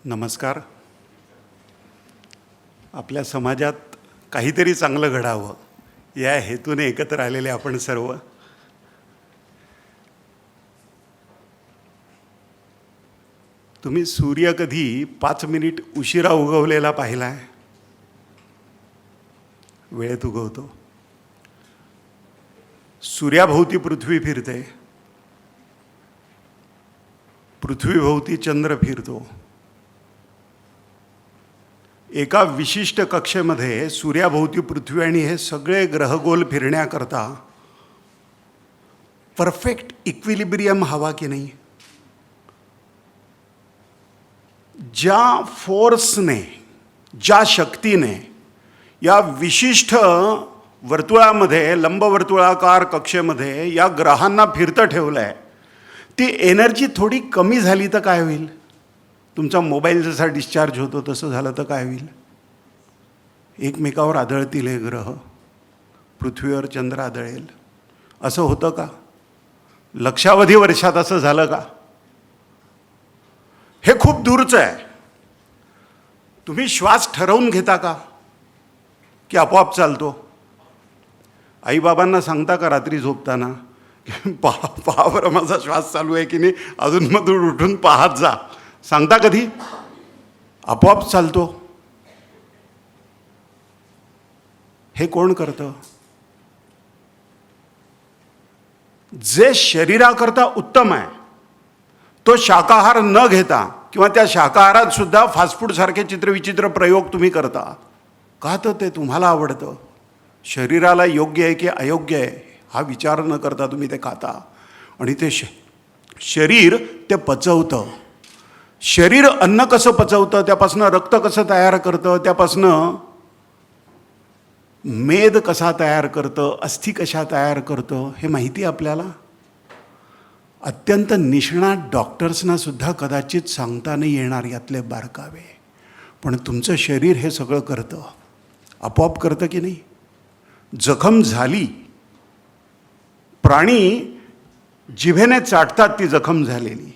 नमस्कार. आपल्या समाजात काहीतरी चांगलं घडावं या हेतूने एकत्र आलेले आपण सर्व तुम्ही सूर्य कधी 5 मिनिट उशिरा उगवलेला पाहिलाय? वेळेत उगवतो. सूर्याभोवती पृथ्वी फिरते, पृथ्वीभोवती चंद्र फिरतो. एका विशिष्ट कक्षेमध्ये सूर्याभोवती पृथ्वी आणि हे सगळे ग्रहगोल फिरण्याकरता परफेक्ट इक्विलिब्रियम हवा की नाही? ज्या फोर्सने, ज्या शक्तीने या विशिष्ट वर्तुळामध्ये, लंबवर्तुळाकार कक्षेमध्ये या ग्रहांना फिरतं ठेवलं आहे, ती एनर्जी थोडी कमी झाली तर काय होईल? तुमचा मोबाईल जसा डिस्चार्ज होतो तसं झालं तर काय होईल? एकमेकावर आदळतील हे ग्रह, पृथ्वीवर चंद्र आदळेल. असं होतं का? लक्षावधी वर्षात असं झालं का? हे खूप दूरचं आहे. तुम्ही श्वास ठरवून घेता का की आपोआप चालतो? आईबाबांना सांगता का रात्री झोपताना पहा बरं माझा श्वास चालू आहे की नाही, अधूनमधून उठून पाहत जा? सांगता कधी? आपोआप चालतो. हे कोण करतं? जे शरीराकरता उत्तम आहे तो शाकाहार न घेता किंवा त्या शाकाहारात सुद्धा फास्ट फूड सारखे चित्रविचित्र प्रयोग तुम्ही करता का? तर ते तुम्हाला आवडतं. शरीराला योग्य आहे की अयोग्य आहे हा विचार न करता तुम्ही ते खाता आणि ते शरीर ते पचवतं. शरीर अन्न कसं पचवतं, त्यापासनं रक्त कसं तयार करतं, त्यापासनं मेद कसा तयार करतं, अस्थि कशा तयार करतं हे माहिती आहे आपल्याला. अत्यंत निष्णात डॉक्टर्सना सुद्धा कदाचित सांगता नाही येणार यातले बारकावे. पण तुमचं शरीर हे सगळं करतं. आपोआप करतं की नाही? जखम झाली, प्राणी जिभेने चाटतात ती जखम झालेली.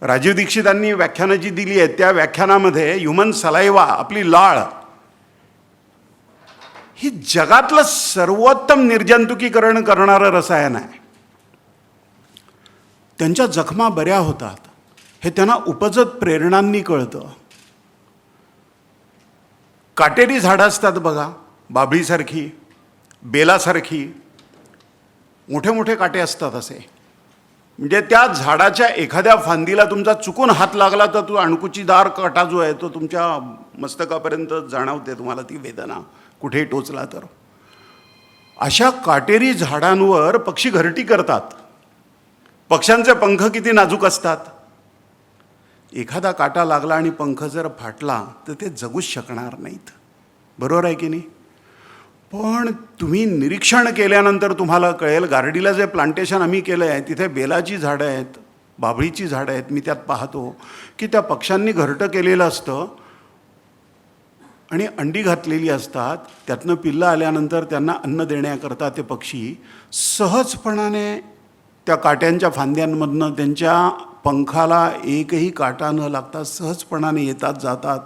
राजीव दीक्षितांनी व्याख्यानं जी दिली आहेत त्या व्याख्यानामध्ये ह्युमन सलाइवा, आपली लाळ, ही जगातलं सर्वोत्तम निर्जंतुकीकरण करणारं रसायन आहे. त्यांच्या जखमा बऱ्या होतात हे त्यांना उपजत प्रेरणांनी कळतं. काटेरी झाडं असतात बघा, बाभळीसारखी, बेलासारखी, मोठे मोठे काटे असतात असे. म्हणजे त्या झाडाच्या एखाद्या फांदीला तुमचा चुकून हात लागला तर तो अणकुचीदार काटा जो आहे तो तुमच्या मस्तकापर्यंत जाणवते तुम्हाला ती वेदना, कुठेही टोचला तर. अशा काटेरी झाडांवर पक्षी घरटी करतात. पक्ष्यांचे पंख किती नाजूक असतात. एखादा काटा लागला आणि पंख जर फाटला तर ते जगूच शकणार नाहीत. बरोबर आहे की नाही? पण तुम्ही निरीक्षण केल्यानंतर तुम्हाला कळेल, गार्डीला जे प्लांटेशन आम्ही केलं आहे तिथे बेलाची झाडं आहेत, बाभळीची झाडं आहेत. मी त्यात पाहतो की त्या पक्ष्यांनी घरटं केलेलं असतं आणि अंडी घातलेली असतात. त्यातनं पिल्लं आल्यानंतर त्यांना अन्न देण्याकरता ते पक्षी सहजपणाने त्या काट्यांच्या फांद्यांमधनं त्यांच्या पंखाला एकही काटा न लागता सहजपणाने येतात जातात.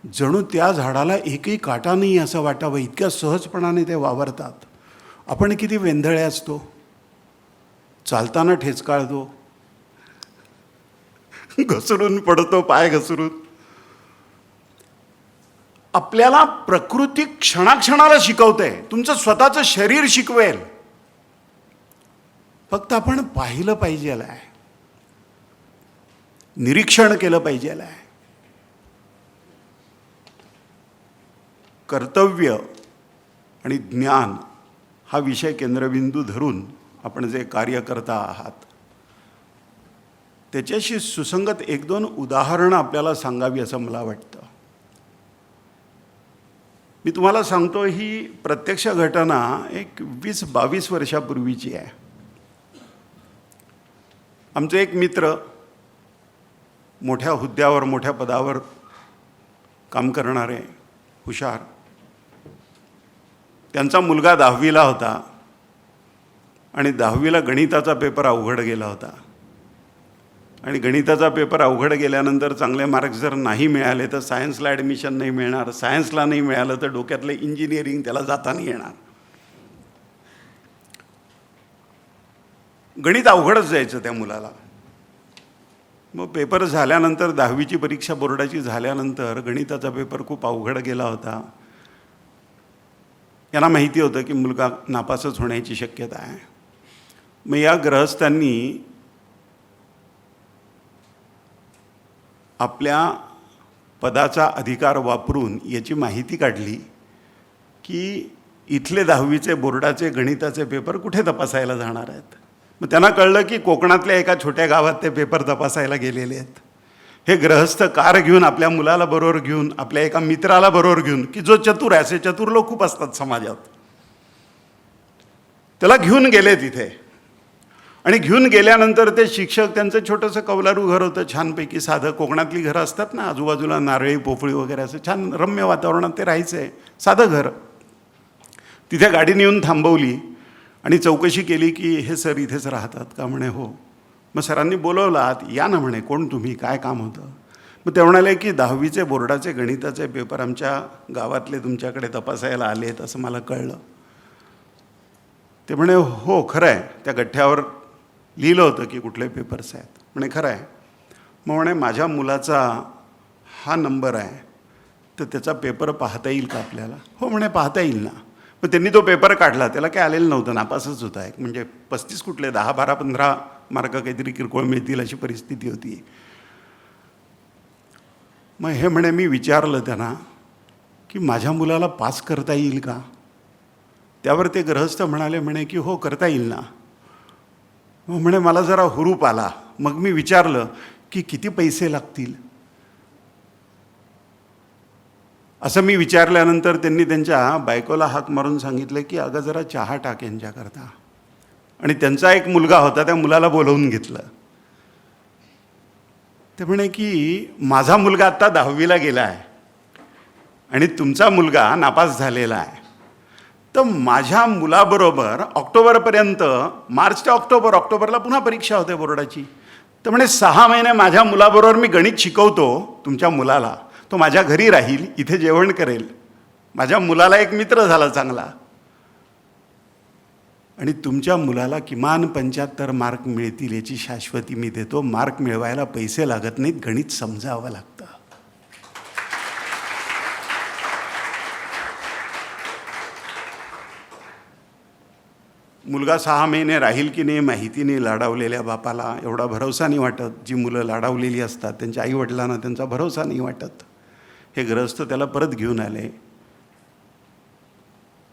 जणू त्या झाडाला एकही काटा नाही असं वाटावं, इतक्या सहजपणाने ते वावरतात. आपण किती वेंधळे असतो. चालताना ठेचकाळतो, घसरून पडतो, पाय घसरून. आपल्याला प्रकृती क्षणाक्षणाला शिकवते. तुमचं स्वतःचं शरीर शिकवेल. फक्त आपण पाहिलं पाहिजे आहे, निरीक्षण केलं पाहिजे आहे. कर्तव्य आणि ज्ञान हा विषय केंद्रबिंदू धरून आपण जे कार्य करता आहात त्याच्याशी सुसंगत 1-2 उदाहरणं आपल्याला सांगावी असं मला वाटतं. मी तुम्हाला सांगतो, ही प्रत्यक्ष घटना एक 20-22 वर्षापूर्वीची आहे. आमचे एक मित्र, मोठ्या हुद्द्यावर, मोठ्या पदावर काम करणारे, हुशार, त्यांचा मुलगा 10वीला होता आणि 10वीला गणिताचा पेपर अवघड गेला होता. आणि गणिताचा पेपर अवघड गेल्यानंतर चांगले मार्क्स जर नाही मिळाले तर सायन्सला ॲडमिशन नाही मिळणार, सायन्सला नाही मिळालं तर डोक्यातलं इंजिनिअरिंग त्याला जाता नाही येणार. गणित अवघडच जायचं त्या मुलाला. मग पेपर झाल्यानंतर 10वीची परीक्षा बोर्डाची झाल्यानंतर गणिताचा पेपर खूप अवघड गेला होता. यांना माहिती होतं की मुलगा नापासच होण्याची शक्यता आहे. मग या गृहस्थांनी आपल्या पदाचा अधिकार वापरून याची माहिती काढली की इथले 10वीचे बोर्डाचे गणिताचे पेपर कुठे तपासायला जाणार आहेत. मग त्यांना कळलं की कोकणातल्या एका छोट्या गावात ते पेपर तपासायला गेलेले आहेत. हे गृहस्थ कार घेऊन आपल्या मुलाला बरोबर घेऊन, आपल्या एका मित्राला बरोबर घेऊन, की जो चतुर आहे, असे चतुर लोक खूप असतात समाजात, त्याला घेऊन गेले तिथे. आणि घेऊन गेल्यानंतर ते शिक्षक, त्यांचं छोटंसं कौलारू घर होतं, छानपैकी साधं. कोकणातली घरं असतात ना, आजूबाजूला नारळी पोफळी वगैरे, असं छान रम्य वातावरणात ते राहायचं. साधं घर. तिथे गाडी नेऊन थांबवली आणि चौकशी केली की हे सर इथेच राहतात का? म्हणे हो. मग सरांनी बोलवलं आत, या ना म्हणे, कोण तुम्ही, काय काम होतं? मग ते म्हणाले की 10वीचे बोर्डाचे गणिताचे पेपर आमच्या गावातले तुमच्याकडे तपासायला आलेत असं मला कळलं. ते म्हणे हो खरं आहे, त्या गठ्ठ्यावर लिहिलं होतं की कुठले पेपर्स आहेत. म्हणे खरं आहे. मग म्हणे माझ्या मुलाचा हा नंबर आहे, तर त्याचा पेपर पाहता येईल का आपल्याला? हो म्हणे पाहता येईल ना. मग त्यांनी तो पेपर काढला. त्याला काय आलेलं नव्हतं, नापासच होता. एक म्हणजे 35 कुठले, 10, 12, 15 मार्क काहीतरी किरकोळ मिळतील अशी परिस्थिती होती. मग हे म्हणे मी विचारलं त्यांना की माझ्या मुलाला पास करता येईल का? त्यावर ते गृहस्थ म्हणाले म्हणे की हो करता येईल ना. मग म्हणे मला जरा हुरूप आला. मग मी विचारलं की किती पैसे लागतील? असं मी विचारल्यानंतर त्यांनी त्यांच्या बायकोला हाक मारून सांगितलं की अगं जरा चहा टाक यांच्याकरता. आणि त्यांचा एक मुलगा होता, त्या मुलाला बोलवून घेतलं. ते म्हणे की माझा मुलगा आत्ता 10वीला गेला आहे आणि तुमचा मुलगा नापास झालेला आहे, तर माझ्या मुलाबरोबर ऑक्टोबरपर्यंत, मार्च ते ऑक्टोबरला पुन्हा परीक्षा होते बोर्डाची, तर म्हणे 6 महिने माझ्या मुलाबरोबर मी गणित शिकवतो तुमच्या मुलाला. तो माझ्या घरी राहील, इथे जेवण करेल, माझ्या मुलाला एक मित्र झाला चांगला, आणि तुमच्या मुलाला किमान 75 मार्क मिळतील याची शाश्वती मी देतो. मार्क मिळवायला पैसे लागत नाहीत, गणित समजावं लागतं. मुलगा 6 महिने राहील की नाही माहिती नाही. लाडावलेल्या बापाला एवढा भरोसा नाही वाटत. जी मुलं लाडावलेली असतात त्यांच्या आईवडिलांना त्यांचा भरोसा नाही वाटत. हे गृहस्थ त्याला परत घेऊन आले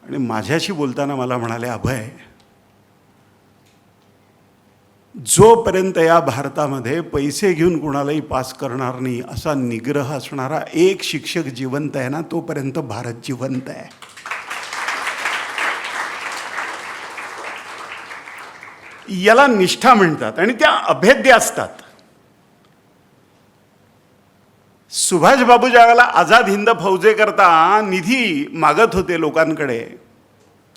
आणि माझ्याशी बोलताना मला म्हणाले, अभय, जोपर्यंत या भारतामध्ये पैसे घेऊन कुणालाही पास करणार नाही असा निग्रह असणारा एक शिक्षक जिवंत आहे ना, तोपर्यंत भारत जिवंत आहे. याला निष्ठा म्हणतात आणि त्या अभेद्य असतात. सुभाष बाबू ज्यावेळेला आझाद हिंद फौजेकरता निधी मागत होते लोकांकडे,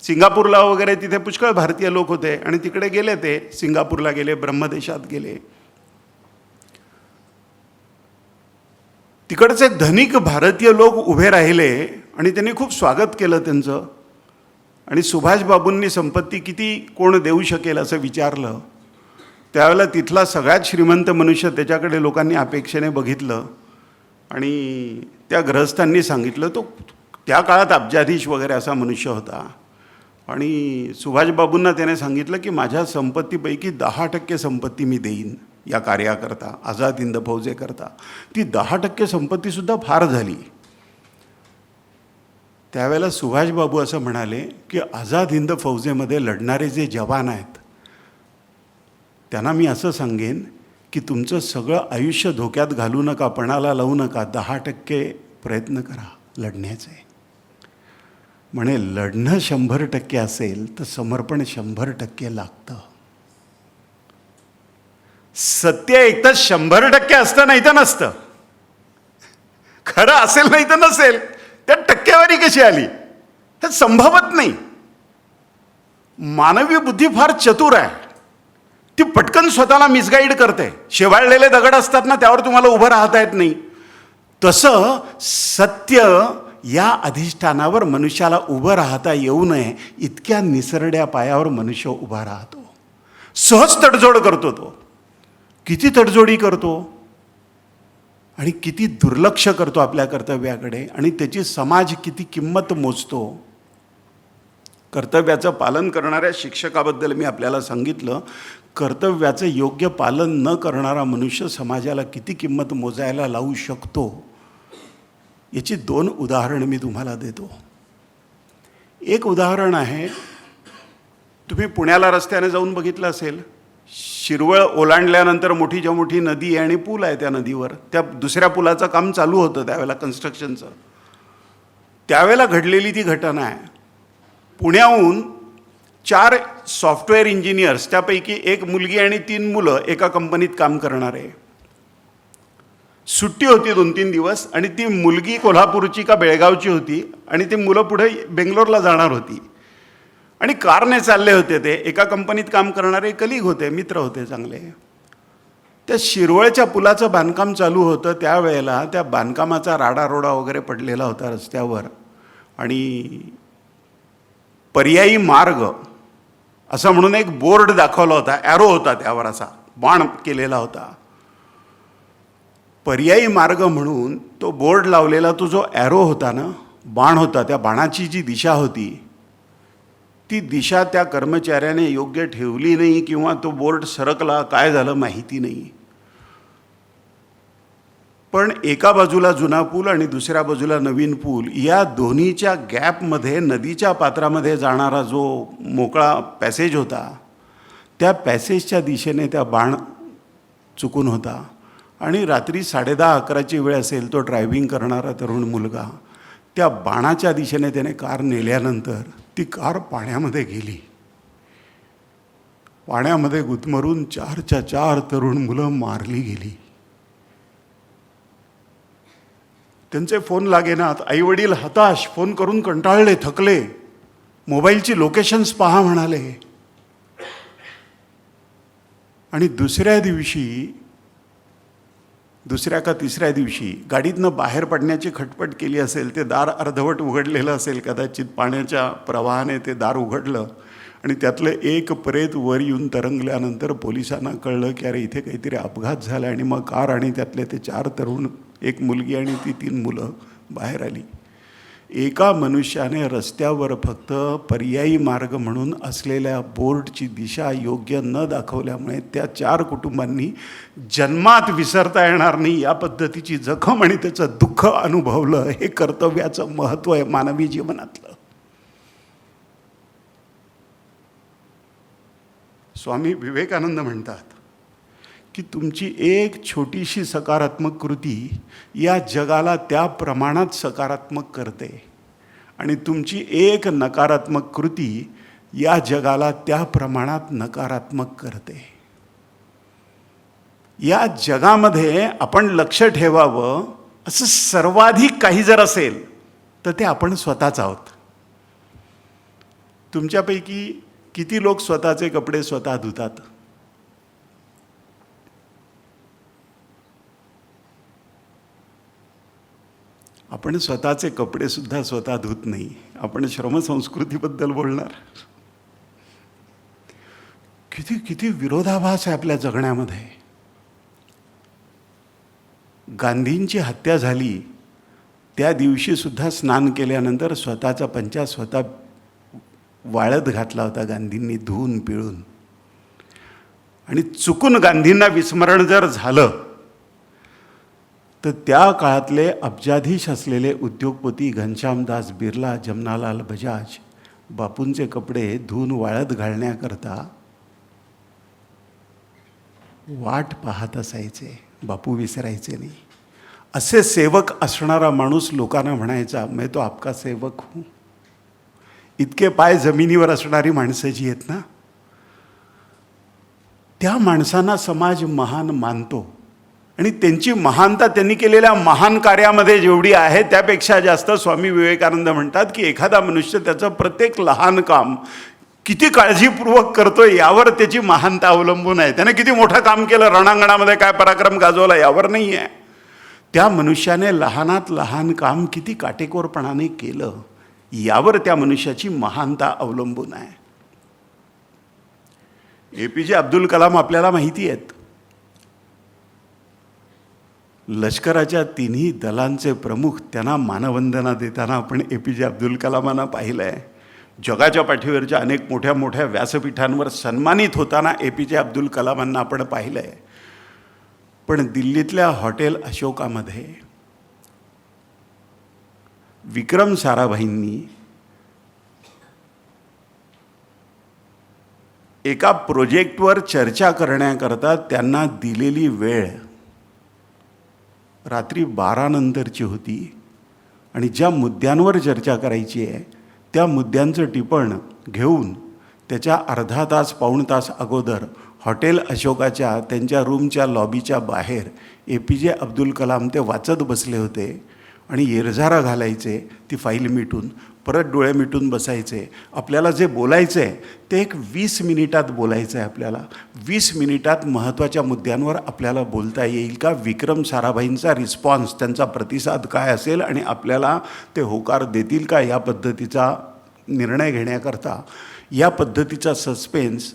सिंगापूरला वगैरे, तिथे पुष्कळ भारतीय लोक होते आणि तिकडे गेले. ते सिंगापूरला गेले, ब्रह्मदेशात गेले. तिकडचे धनिक भारतीय लोक उभे राहिले आणि त्यांनी खूप स्वागत केलं त्यांचं. आणि सुभाष बाबूंनी संपत्ती किती कोण देऊ शकेल असं विचारलं. त्यावेळेला तिथला सगळ्यात श्रीमंत मनुष्य, त्याच्याकडे लोकांनी अपेक्षेने बघितलं आणि त्या गृहस्थांनी सांगितलं, तो त्या काळात अब्जाधीश वगैरे असा मनुष्य होता. आणि सुभाष बाबूंना त्याने सांगितलं की माझ्या संपत्तीपैकी 10% संपत्ती मी देईन या कार्याकरता, आझाद हिंद फौजेकरता. ती 10% संपत्तीसुद्धा फार झाली. त्यावेळेला सुभाष बाबू असं म्हणाले की आझाद हिंद फौजेमध्ये लढणारे जे जवान आहेत त्यांना मी असं सांगेन की तुमचं सगळं आयुष्य धोक्यात घालू नका, पणाला लावू नका, 10% प्रयत्न करा लढण्याचे. म्हणे लढणं 100% असेल तर समर्पण 100% लागतं. सत्य एकतर 100% असतं नाही तर नसतं. खरं असेल नाही तर नसेल. त्यात टक्केवारी कशी आली? हे संभवत नाही. मानवी बुद्धी फार चतुर आहे. ती पटकन स्वतःला मिसगाईड करते. शेवाळलेले दगड असतात ना, त्यावर तुम्हाला उभं राहता येत नाही. तसं सत्य या अधिष्ठानावर मनुष्याला उभं राहता येऊ नये इतक्या निसरड्या पायावर मनुष्य उभा राहतो. सहज तडजोड करतो तो. किती तडजोडी करतो आणि किती दुर्लक्ष करतो आपल्या कर्तव्याकडे, आणि त्याची समाज किती किंमत मोजतो. कर्तव्याचं पालन करणाऱ्या शिक्षकाबद्दल मी आपल्याला सांगितलं. कर्तव्याचं योग्य पालन न करणारा मनुष्य समाजाला किती किंमत मोजायला लावू शकतो, याची 2 उदाहरणं मी तुम्हाला देतो. एक उदाहरण आहे, तुम्ही पुण्याला रस्त्याने जाऊन बघितलं असेल, शिरवळ ओलांडल्यानंतर मोठीच्या मोठी नदी आहे आणि पूल आहे त्या नदीवर. त्या दुसऱ्या पुलाचं काम चालू होतं त्यावेळेला, कन्स्ट्रक्शनचं. त्यावेळेला घडलेली ती घटना आहे. पुण्याहून 4 सॉफ्टवेअर इंजिनियर्स, त्यापैकी 1 मुलगी आणि 3 मुलं एका कंपनीत काम करणारे. सुट्टी होती 2-3 दिवस, आणि ती मुलगी कोल्हापूरची का बेळगावची होती, आणि ती मुलं पुढे बेंगलोरला जाणार होती. आणि कारने चालले होते. ते एका कंपनीत काम करणारे कलीग होते, मित्र होते चांगले. त्या शिरवळच्या पुलाचं बांधकाम चालू होतं. त्यावेळेला त्या बांधकामाचा राडारोडा वगैरे पडलेला होता रस्त्यावर, आणि पर्यायी मार्ग असा म्हणून एक बोर्ड दाखवला होता. ॲरो होता त्यावर, असा बाण केलेला होता. पर्यायी मार्ग म्हणून तो बोर्ड लावलेला तो जो ॲरो होता ना, बाण होता, त्या बाणाची जी दिशा होती ती दिशा त्या कर्मचाऱ्याने योग्य ठेवली नाही, किंवा तो बोर्ड सरकला, काय झालं माहिती नाही. पण एका बाजूला जुना पूल आणि दुसऱ्या बाजूला नवीन पूल, या दोन्हीच्या गॅपमध्ये नदीच्या पात्रामध्ये जाणारा जो मोकळा पॅसेज होता, त्या पॅसेजच्या दिशेने त्या बाण चुकून होता. आणि रात्री 10:30-11ची वेळ असेल, तो ड्रायव्हिंग करणारा तरुण मुलगा त्या बाणाच्या दिशेने त्याने कार नेल्यानंतर ती कार पाण्यामध्ये गेली. पाण्यामध्ये गुदमरून 4च्या 4 तरुण मुलं मारली गेली. त्यांचे फोन लागेनात. आईवडील हताश, फोन करून कंटाळले, थकले. मोबाईलची लोकेशन्स पहा म्हणाले. आणि दुसऱ्या का तिसऱ्या दिवशी गाडीतनं बाहेर पडण्याची खटपट केली असेल. ते दार अर्धवट उघडलेलं असेल कदाचित, पाण्याच्या प्रवाहाने ते दार उघडलं, आणि त्यातलं एक प्रेत वर येऊन तरंगल्यानंतर पोलिसांना कळलं की अरे इथे काहीतरी अपघात झाला. आणि मग कार आणि त्यातले ते 4 तरुण, 1 मुलगी आणि ती 3 मुलं बाहेर आली. एका मनुष्याने रस्त्यावर फक्त पर्यायी मार्ग म्हणून असलेल्या बोर्डची दिशा योग्य न दाखवल्यामुळे त्या 4 कुटुंबांनी जन्मात विसरता येणार नाही या पद्धतीची जखम आणि त्याचं दुःख अनुभवलं. हे कर्तव्याचं महत्त्व आहे मानवी जीवनातलं. स्वामी विवेकानंद म्हणतात की तुमची एक छोटीशी सकारात्मक कृती या जगाला त्या प्रमाणात सकारात्मक करते, आणि तुमची एक नकारात्मक कृती या जगाला त्या प्रमाणात नकारात्मक करते. या जगामध्ये आपण लक्ष ठेवावं असं सर्वाधिक काही जर असेल तर ते आपण स्वतःच आहोत. तुमच्यापैकी किती लोक स्वतःचे कपडे स्वतः धुतात? आपण स्वतःचे कपडे सुद्धा स्वतः धुत नाही. आपण श्रमसंस्कृतीबद्दल बोलणार. किती किती विरोधाभास आहे आपल्या जगण्यामध्ये. गांधींची हत्या झाली त्या दिवशी सुद्धा स्नान केल्यानंतर स्वतःचा पंचा स्वतः वाळत घातला होता गांधींनी, धुवून पिळून. आणि चुकून गांधींना विस्मरण जर झालं तर त्या काळातले अब्जाधीश असलेले उद्योगपती घनश्यामदास बिर्ला, जमनालाल बजाज बापूंचे कपडे धुवून वाळत घालण्याकरता वाट पाहत असायचे. बापू विसरायचे नाही. असे सेवक असणारा माणूस लोकांना म्हणायचा, मैं तो आपका सेवक हूँ. इतके पाय जमिनीवर असणारी माणसं जी आहेत ना, त्या माणसांना समाज महान मानतो. आणि त्यांची महानता त्यांनी केलेल्या महान कार्यामध्ये जेवढी आहे त्यापेक्षा जास्त स्वामी विवेकानंद म्हणतात की एखादा मनुष्य त्याचं प्रत्येक लहान काम किती काळजीपूर्वक करतोय यावर त्याची महानता अवलंबून आहे. त्याने किती मोठं काम केलं, रणांगणामध्ये काय पराक्रम गाजवला यावर नाही आहे. त्या मनुष्याने लहानात लहान काम किती काटेकोरपणाने केलं यावर त्या मनुष्याची महानता अवलंबून आहे. APJ अब्दुल कलाम आपल्याला माहिती आहेत. लष्कराच्या तिन्ही दलांचे प्रमुख त्यांना मानवंदना देताना आपण APJ अब्दुल कलामांना पाहिलं आहे. जगाच्या पाठीवरच्या अनेक मोठ्या मोठ्या व्यासपीठांवर सन्मानित होताना APJ अब्दुल कलामांना आपण पाहिलं आहे. पण दिल्लीतल्या हॉटेल अशोकामध्ये विक्रम साराभाईंनी एका प्रोजेक्टवर चर्चा करण्याकरता त्यांना दिलेली वेळ रात्री 12 नंतरची होती आणि ज्या मुद्द्यांवर चर्चा करायची आहे त्या मुद्द्यांचं टिपण घेऊन त्याच्या अर्धा तास पाऊण तास अगोदर हॉटेल अशोकाच्या त्यांच्या रूमच्या लॉबीच्या बाहेर APJ अब्दुल कलाम ते वाचत बसले होते आणि येरझारा घालायचे ती फाईल मिटून, परत डोळे मिटून बसायचे. आपल्याला जे बोलायचं आहे ते एक 20 मिनिटात बोलायचं आहे. आपल्याला 20 मिनिटात महत्त्वाच्या मुद्द्यांवर आपल्याला बोलता येईल का, विक्रम साराभाईंचा रिस्पॉन्स, त्यांचा प्रतिसाद काय असेल आणि आपल्याला ते होकार देतील का, या पद्धतीचा निर्णय घेण्याकरता या पद्धतीचा सस्पेन्स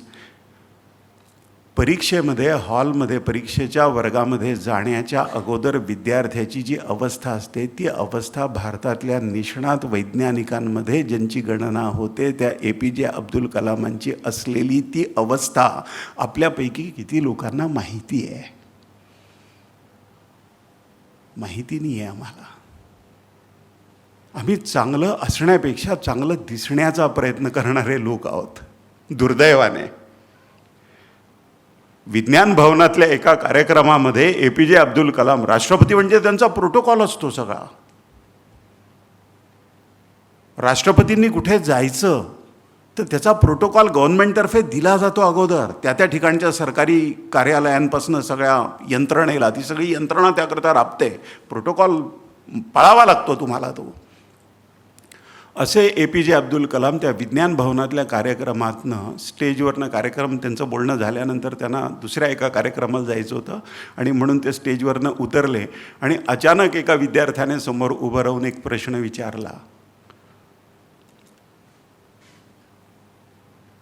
परीक्षेमध्ये, हॉलमध्ये, परीक्षेच्या वर्गामध्ये जाण्याच्या अगोदर विद्यार्थ्याची जी अवस्था असते ती अवस्था भारतातल्या निष्णात वैज्ञानिकांमध्ये ज्यांची गणना होते त्या APJ अब्दुल कलामांची असलेली ती अवस्था आपल्यापैकी किती लोकांना माहिती आहे? माहिती नाही आहे आम्हाला. आम्ही चांगलं असण्यापेक्षा चांगलं दिसण्याचा प्रयत्न करणारे लोक आहोत दुर्दैवाने. विज्ञान भवनातल्या एका कार्यक्रमामध्ये APJ अब्दुल कलाम, राष्ट्रपती म्हणजे त्यांचा प्रोटोकॉल असतो सगळा. राष्ट्रपतींनी कुठे जायचं तर त्याचा प्रोटोकॉल गव्हर्नमेंटतर्फे दिला जातो अगोदर. त्या ठिकाणच्या सरकारी कार्यालयांपासून सगळ्या यंत्रणेला, ती सगळी यंत्रणा त्याकरता राबते. प्रोटोकॉल पाळावा लागतो तुम्हाला तो. असे APJ अब्दुल कलाम त्या विज्ञान भवनातल्या कार्यक्रमातनं, स्टेजवरनं कार्यक्रम त्यांचं बोलणं झाल्यानंतर त्यांना दुसऱ्या एका कार्यक्रमाला जायचं होतं आणि म्हणून ते स्टेजवरनं उतरले आणि अचानक एका विद्यार्थ्याने समोर उभं राहून एक प्रश्न विचारला.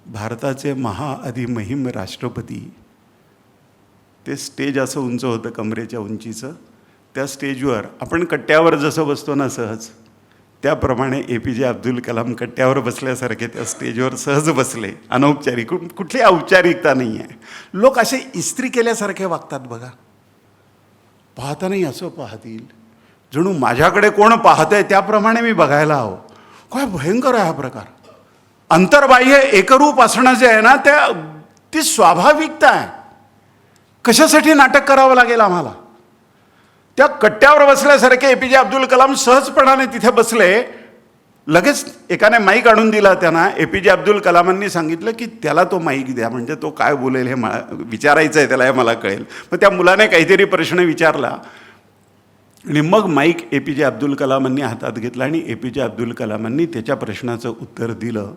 भारताचे महाअधिमहिम राष्ट्रपती, ते स्टेज असं उंच होतं कमरेच्या उंचीचं, त्या स्टेजवर आपण कट्ट्यावर जसं बसतो ना सहज, त्याप्रमाणे APJ अब्दुल कलाम कट्ट्यावर बसल्यासारखे त्या स्टेजवर सहज बसले. अनौपचारिक, कुठली औपचारिकता नाही आहे. लोक असे इस्त्री केल्यासारखे वागतात बघा. पाहतानाही असं पाहतील जणू माझ्याकडे कोण पाहतंय त्याप्रमाणे मी बघायला हवं. काय भयंकर आहे हा प्रकार. अंतर्बाह्य एकरूप असणं जे आहे ना, ती स्वाभाविकता आहे. कशासाठी नाटक करावं लागेल आम्हाला? त्या कट्ट्यावर बसल्यासारखे APJ अब्दुल कलाम सहजपणाने तिथे बसले. लगेच एकाने माईक आणून दिला त्यांना. APJ अब्दुल कलामांनी सांगितलं की त्याला तो माईक द्या, म्हणजे तो काय बोलेल हे विचारायचं आहे त्याला, हे मला कळेल. मग त्या मुलाने काहीतरी प्रश्न विचारला आणि मग माईक APJ अब्दुल कलामांनी हातात घेतला आणि APJ अब्दुल कलामांनी त्याच्या प्रश्नाचं उत्तर दिलं.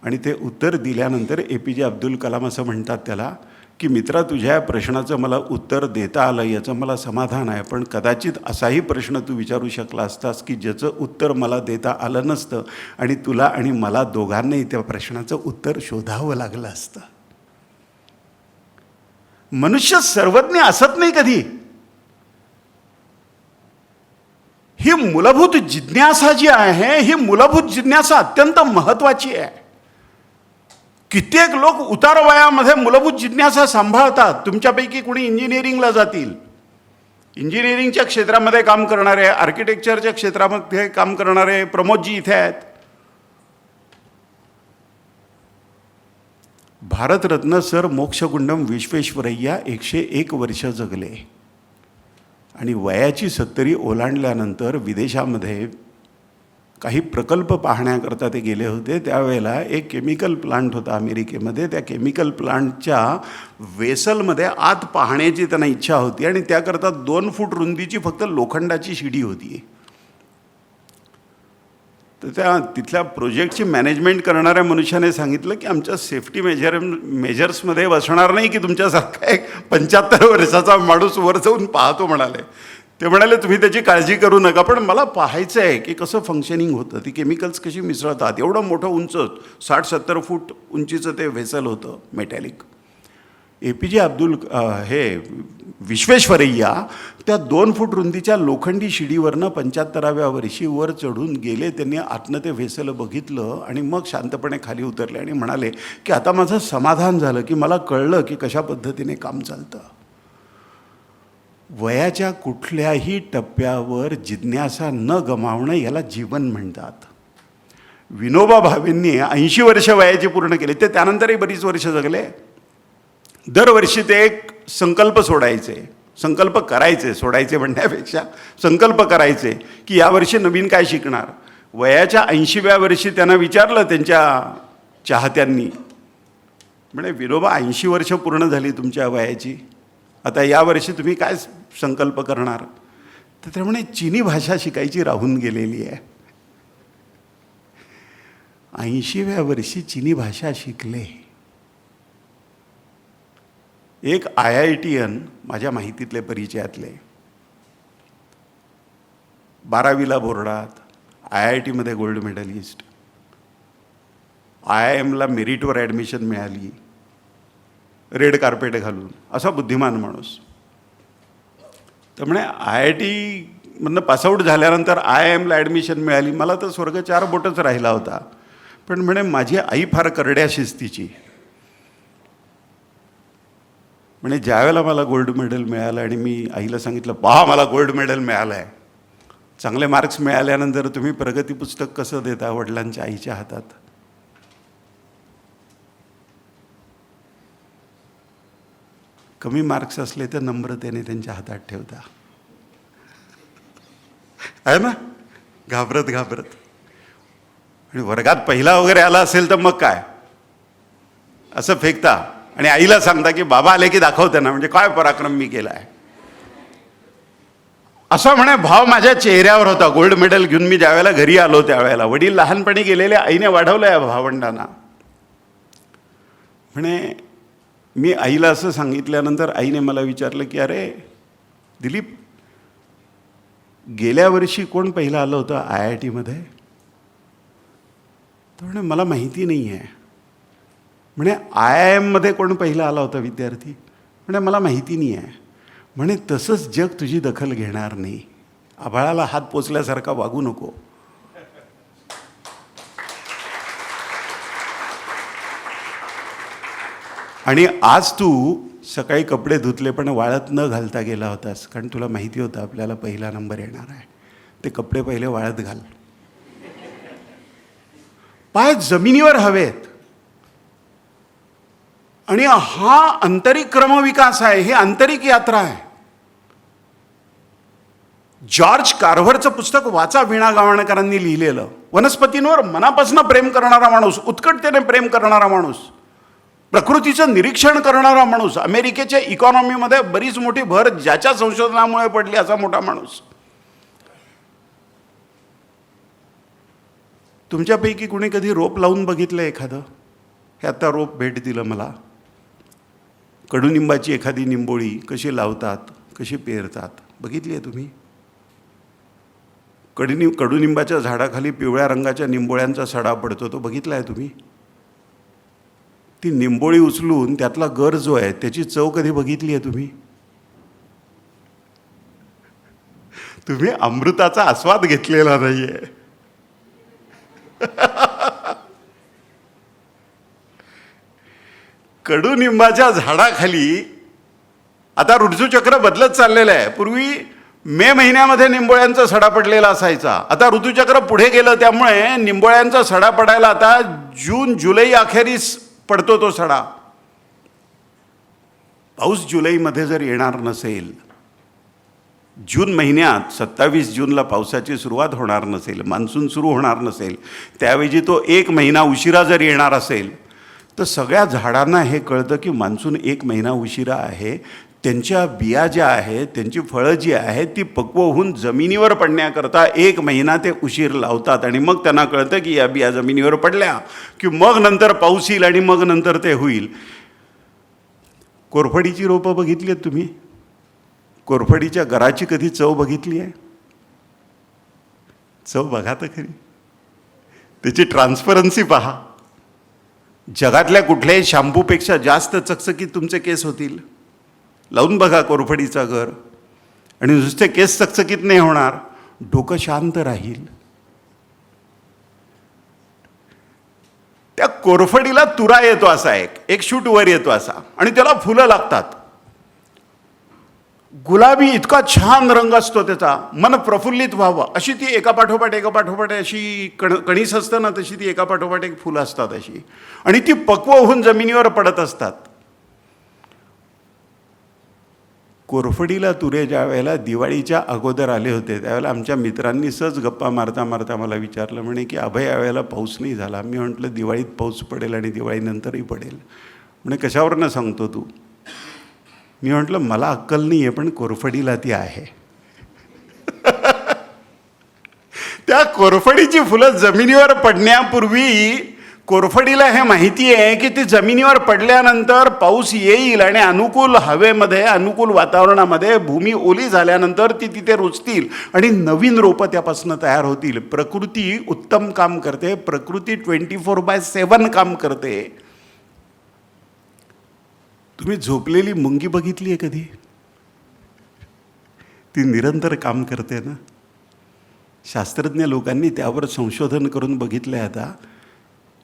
आणि ते उत्तर दिल्यानंतर APJ अब्दुल कलाम असं म्हणतात त्याला की मित्रा, तुझ्या प्रश्नाचं मला उत्तर देता आलं याचं मला समाधान आहे, पण कदाचित असाही प्रश्न तू विचारू शकला असतास की ज्याचं उत्तर मला देता आलं नसतं आणि तुला आणि मला दोघांनाही त्या प्रश्नाचं उत्तर शोधावं लागलं असतं. मनुष्य सर्वज्ञ असत नाही कधी. ही मूलभूत जिज्ञासा जी आहे, ही मूलभूत जिज्ञासा अत्यंत महत्त्वाची आहे. कित्येक लोक उतार वयामध्ये मूलभूत जिज्ञासा सांभाळतात. तुमच्यापैकी कुणी इंजिनिअरिंगला जातील, इंजिनिअरिंगच्या क्षेत्रामध्ये काम करणारे, आर्किटेक्चरच्या क्षेत्रामध्ये काम करणारे प्रमोदजी इथे आहेत. भारतरत्न सर मोक्षगुंडम विश्वेश्वरय्या 101 वर्ष जगले आणि वयाची 70 ओलांडल्यानंतर विदेशामध्ये काही प्रकल्प पाहण्याकरता ते गेले होते. त्यावेळेला एक केमिकल प्लांट होता अमेरिकेमध्ये. त्या केमिकल प्लांटच्या वेसलमध्ये आत पाहण्याची त्यांना इच्छा होती आणि त्याकरता 2 फूट रुंदीची फक्त लोखंडाची शिडी होती. तर त्या तिथल्या प्रोजेक्टची मॅनेजमेंट करणाऱ्या मनुष्याने सांगितलं की आमच्या सेफ्टी मेजर्समध्ये बसणार नाही की तुमच्यासारखा एक 75 वर्षाचा माणूस वर जाऊन पाहतो म्हणाले. ते म्हणाले तुम्ही त्याची काळजी करू नका, पण मला पाहायचं आहे की कसं फंक्शनिंग होतं, ती केमिकल्स कशी मिसळतात. एवढं मोठं उंच 60-70 फूट उंचीचं ते व्हेसल होतं मेटॅलिक. APJ विश्वेश्वरय्या त्या 2 फूट रुंदीच्या लोखंडी शिडीवरनं 75व्या वर्षी वर चढून गेले. त्यांनी आतनं ते व्हेसल बघितलं आणि मग शांतपणे खाली उतरले आणि म्हणाले की आता माझं समाधान झालं की मला कळलं की कशा पद्धतीने काम चालतं. वयाच्या कुठल्याही टप्प्यावर जिज्ञासा न गमावणं याला जीवन म्हणतात. विनोबा भावेंनी 80 वर्ष वयाची पूर्ण केली. ते त्यानंतरही बरीच वर्ष जगले. दरवर्षी ते एक संकल्प करायचे, सोडायचे म्हणण्यापेक्षा संकल्प करायचे की यावर्षी नवीन काय शिकणार. वयाच्या 80व्या वर्षी त्यांना विचारलं त्यांच्या चाहत्यांनी, म्हणे विनोबा 80 वर्ष पूर्ण झाली तुमच्या वयाची, आता यावर्षी तुम्ही काय संकल्प करणार. तर ते म्हणे चीनी भाषा शिकायची राहून गेलेली आहे. 80व्या वर्षी चीनी भाषा शिकले. एक IITian माझ्या माहितीतले परिचयातले 12वीला बोर्डात, IITमध्ये गोल्ड मेडलिस्ट, IIMला मेरिटवर ॲडमिशन मिळाली रेड कार्पेट घालून, असा बुद्धिमान माणूस. तर म्हणे IITमधनं पासआउट झाल्यानंतर IIMला ॲडमिशन मिळाली. मला तर स्वर्ग 4 बोटच राहिला होता. पण म्हणे माझी आई फार करड्या शिस्तीची. म्हणजे ज्यावेळेला मला गोल्ड मेडल मिळालं आणि मी आईला सांगितलं पहा मला गोल्ड मेडल मिळालं आहे, चांगले मार्क्स मिळाल्यानंतर तुम्ही प्रगती पुस्तक कसं देता वडिलांच्या आईच्या हातात. कमी मार्क्स असले तर नम्रतेने त्यांच्या हातात ठेवता, आहे ना, घाबरत. आणि वर्गात पहिला वगैरे आला असेल तर मग काय असं फेकता आणि आईला सांगता की बाबा आले की दाखवते ना, म्हणजे काय पराक्रम मी केला आहे असा म्हणे भाव माझ्या चेहऱ्यावर होता. गोल्ड मेडल घेऊन मी ज्यावेळेला घरी आलो त्यावेळेला वडील लहानपणी गेलेले, आईने वाढवलं आहे भावंडांना. म्हणे मी आईला असं सांगितल्यानंतर आईने मला विचारलं की अरे दिलीप, गेल्या वर्षी कोण पहिलं आलं होतं IITमध्ये. तर म्हणे मला माहिती नाही आहे. म्हणे IIMमध्ये कोण पहिला आला होता विद्यार्थी. म्हणे मला माहिती नाही आहे. म्हणे तसंच जग तुझी दखल घेणार नाही. आभाळाला हात पोचल्यासारखा वागू नको. आणि आज तू सकाळी कपडे धुतले पण वाळत न घालता गेला होतास, कारण तुला माहिती होतं आपल्याला पहिला नंबर येणार आहे. ते कपडे पहिले वाळत घाल. पाय जमिनीवर हवेत. आणि हा आंतरिक क्रमविकास आहे, ही आंतरिक यात्रा आहे. जॉर्ज कार्व्हरचं पुस्तक वाचा, वीणा गवाणकरांनी लिहिलेलं. वनस्पतींवर मनापासून प्रेम करणारा माणूस, उत्कटतेने प्रेम करणारा माणूस, प्रकृतीचं निरीक्षण करणारा माणूस, अमेरिकेच्या इकॉनॉमीमध्ये बरीच मोठी भर ज्याच्या संशोधनामुळे पडली असा मोठा माणूस. तुमच्यापैकी कुणी कधी रोप लावून बघितलं एखादं? हे आता रोप भेट दिलं मला. कडुनिंबाची एखादी निंबोळी कशी लावतात, कशी पेरतात बघितली आहे तुम्ही? कडुनिंबाच्या झाडाखाली पिवळ्या रंगाच्या निंबोळ्यांचा सडा पडतो, तो बघितला आहे तुम्ही? ती निंबोळी उचलून त्यातला गर जो आहे त्याची चव कधी बघितली आहे तुम्ही? तुम्ही अमृताचा आस्वाद घेतलेला नाहीये. कडुनिंबाच्या झाडाखाली आता ऋतुचक्र बदलत चाललेलं आहे. पूर्वी मे महिन्यामध्ये निंबोळ्यांचा सडा पडलेला असायचा. आता ऋतुचक्र पुढे गेलं त्यामुळे निंबोळ्यांचा सडा पडायला आता जून जुलै अखेरीस पडतो तो सडा. पाऊस जुलैमध्ये जर येणार नसेल, जून महिन्यात 27 जूनला पावसाची सुरुवात होणार नसेल, मान्सून सुरू होणार नसेल, त्याऐवजी तो 1 महिना उशिरा जर येणार असेल तर सगळ्या झाडांना हे कळतं की मान्सून 1 महिना उशिरा आहे. त्यांच्या बिया ज्या आहेत, त्यांची फळं जी आहेत ती पक्व होऊन जमिनीवर पडण्याकरता 1 महिना ते उशीर लावतात. आणि मग त्यांना कळतं की या बिया जमिनीवर पडल्या की मग नंतर पाऊस येईल आणि मग नंतर ते होईल. कोरफडीची रोपं बघितली आहेत तुम्ही? कोरफडीच्या गराची कधी चव बघितली आहे? चव बघा तर खरी, त्याची ट्रान्सपरन्सी पहा. जगातल्या कुठल्याही शॅम्पूपेक्षा जास्त चकचकीत तुमचे केस होतील. लावून बघा कोरफडीचा गर, आणि नुसते केस चकचकीत नाही होणार, डोकं शांत राहील. त्या कोरफडीला तुरा येतो असा, एक शूट वर येतो असा, आणि त्याला फुलं लागतात. गुलाबी इतका छान रंग असतो त्याचा, मन प्रफुल्लित व्हावं अशी ती एकापाठोपाठ अशी कणीस असतं ना, तशी ती एकापाठोपाठ एक फुलं असतात अशी, आणि ती पक्व होऊन जमिनीवर पडत असतात. कोरफडीला तुरे ज्या वेळेला दिवाळीच्या अगोदर आले होते त्यावेळेला आमच्या मित्रांनी सहज गप्पा मारता मारता मला विचारलं, म्हणे की अभय यावेळेला पाऊस नाही झाला. मी म्हटलं दिवाळीत पाऊस पडेल आणि दिवाळीनंतरही पडेल. म्हणे कशावरनं सांगतो तू? मी म्हटलं मला अक्कल नाही आहे, पण कोरफडीला ती आहे. त्या कोरफडीची फुलं जमिनीवर पडण्यापूर्वी कोरफडीला हे माहिती आहे की ती जमिनीवर पडल्यानंतर पाऊस येईल आणि अनुकूल हवेमध्ये, अनुकूल वातावरणामध्ये भूमी ओली झाल्यानंतर ती तिथे रुजतील आणि नवीन रोपं त्यापासून तयार होतील. प्रकृती उत्तम काम करते, प्रकृती 24/7 काम करते. तुम्ही झोपलेली मुंगी बघितली आहे कधी? ती निरंतर काम करते ना. शास्त्रज्ञ लोकांनी त्यावर संशोधन करून बघितलं आहे आता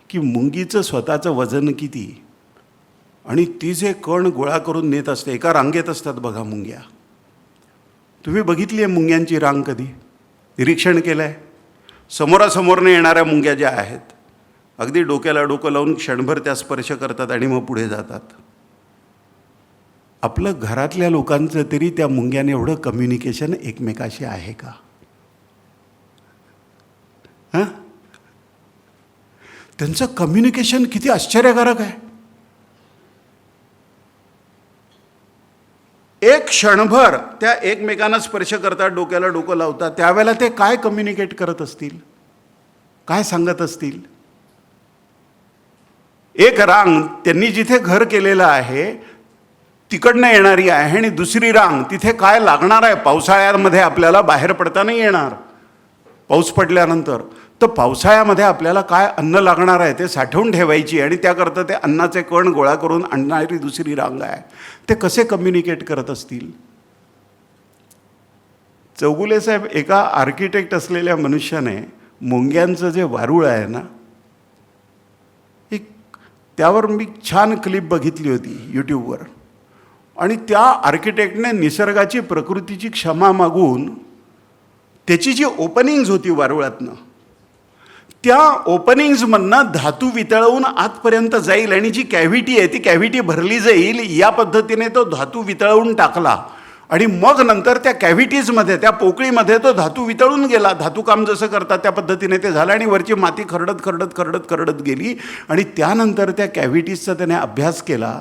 की मुंगीचं स्वतःचं वजन किती, आणि ती जे कण गोळा करून नेत असते, एका रांगेत असतात बघा मुंग्या. तुम्ही बघितली आहे मुंग्यांची रांग कधी? निरीक्षण केलं आहे? समोरासमोरने येणाऱ्या मुंग्या ज्या आहेत, अगदी डोक्याला डोकं लावून क्षणभर त्या स्पर्श करतात आणि मग पुढे जातात. आपलं घरातल्या लोकांचं तरी त्या मुंग्याने एवढं कम्युनिकेशन एकमेकाशी आहे का? हां, त्यांचं कम्युनिकेशन किती आश्चर्यकारक आहे. एक क्षणभर त्या एकमेकांना स्पर्श करतात, डोक्याला डोकं लावतात. त्यावेळेला ते काय कम्युनिकेट करत असतील, काय सांगत असतील? एक रांग त्यांनी जिथे घर केलेलं आहे तिकडनं येणारी आहे, आणि दुसरी रांग तिथे काय लागणार आहे. पावसाळ्यामध्ये आपल्याला बाहेर पडता नाही येणार, पाऊस पडल्यानंतर. तर पावसाळ्यामध्ये आपल्याला काय अन्न लागणार आहे ते साठवून ठेवायची, आणि त्याकरता ते अन्नाचे कण गोळा करून आणणारी दुसरी रांग आहे. ते कसे कम्युनिकेट करत असतील? चौगुले साहेब, एका आर्किटेक्ट असलेल्या मनुष्याने मुंग्यांचं जे वारूळ आहे ना, एक त्यावर मी छान क्लिप बघितली होती यूट्यूबवर, आणि त्या आर्किटेक्टने निसर्गाची, प्रकृतीची क्षमा मागून त्याची जी ओपनिंग्ज होती वारुळातनं, त्या ओपनिंग्जमधनं धातू वितळवून आतपर्यंत जाईल, आणि जी कॅव्हिटी आहे ती कॅव्हिटी भरली जाईल, या पद्धतीने तो धातू वितळवून टाकला. आणि मग नंतर त्या कॅव्हिटीजमध्ये, त्या पोकळीमध्ये तो धातू वितळून गेला. धातूकाम जसं करतात त्या पद्धतीने ते झालं, आणि वरची माती खरडत खरडत खरडत खरडत गेली. आणि त्यानंतर त्या कॅव्हिटीजचा त्याने अभ्यास केला.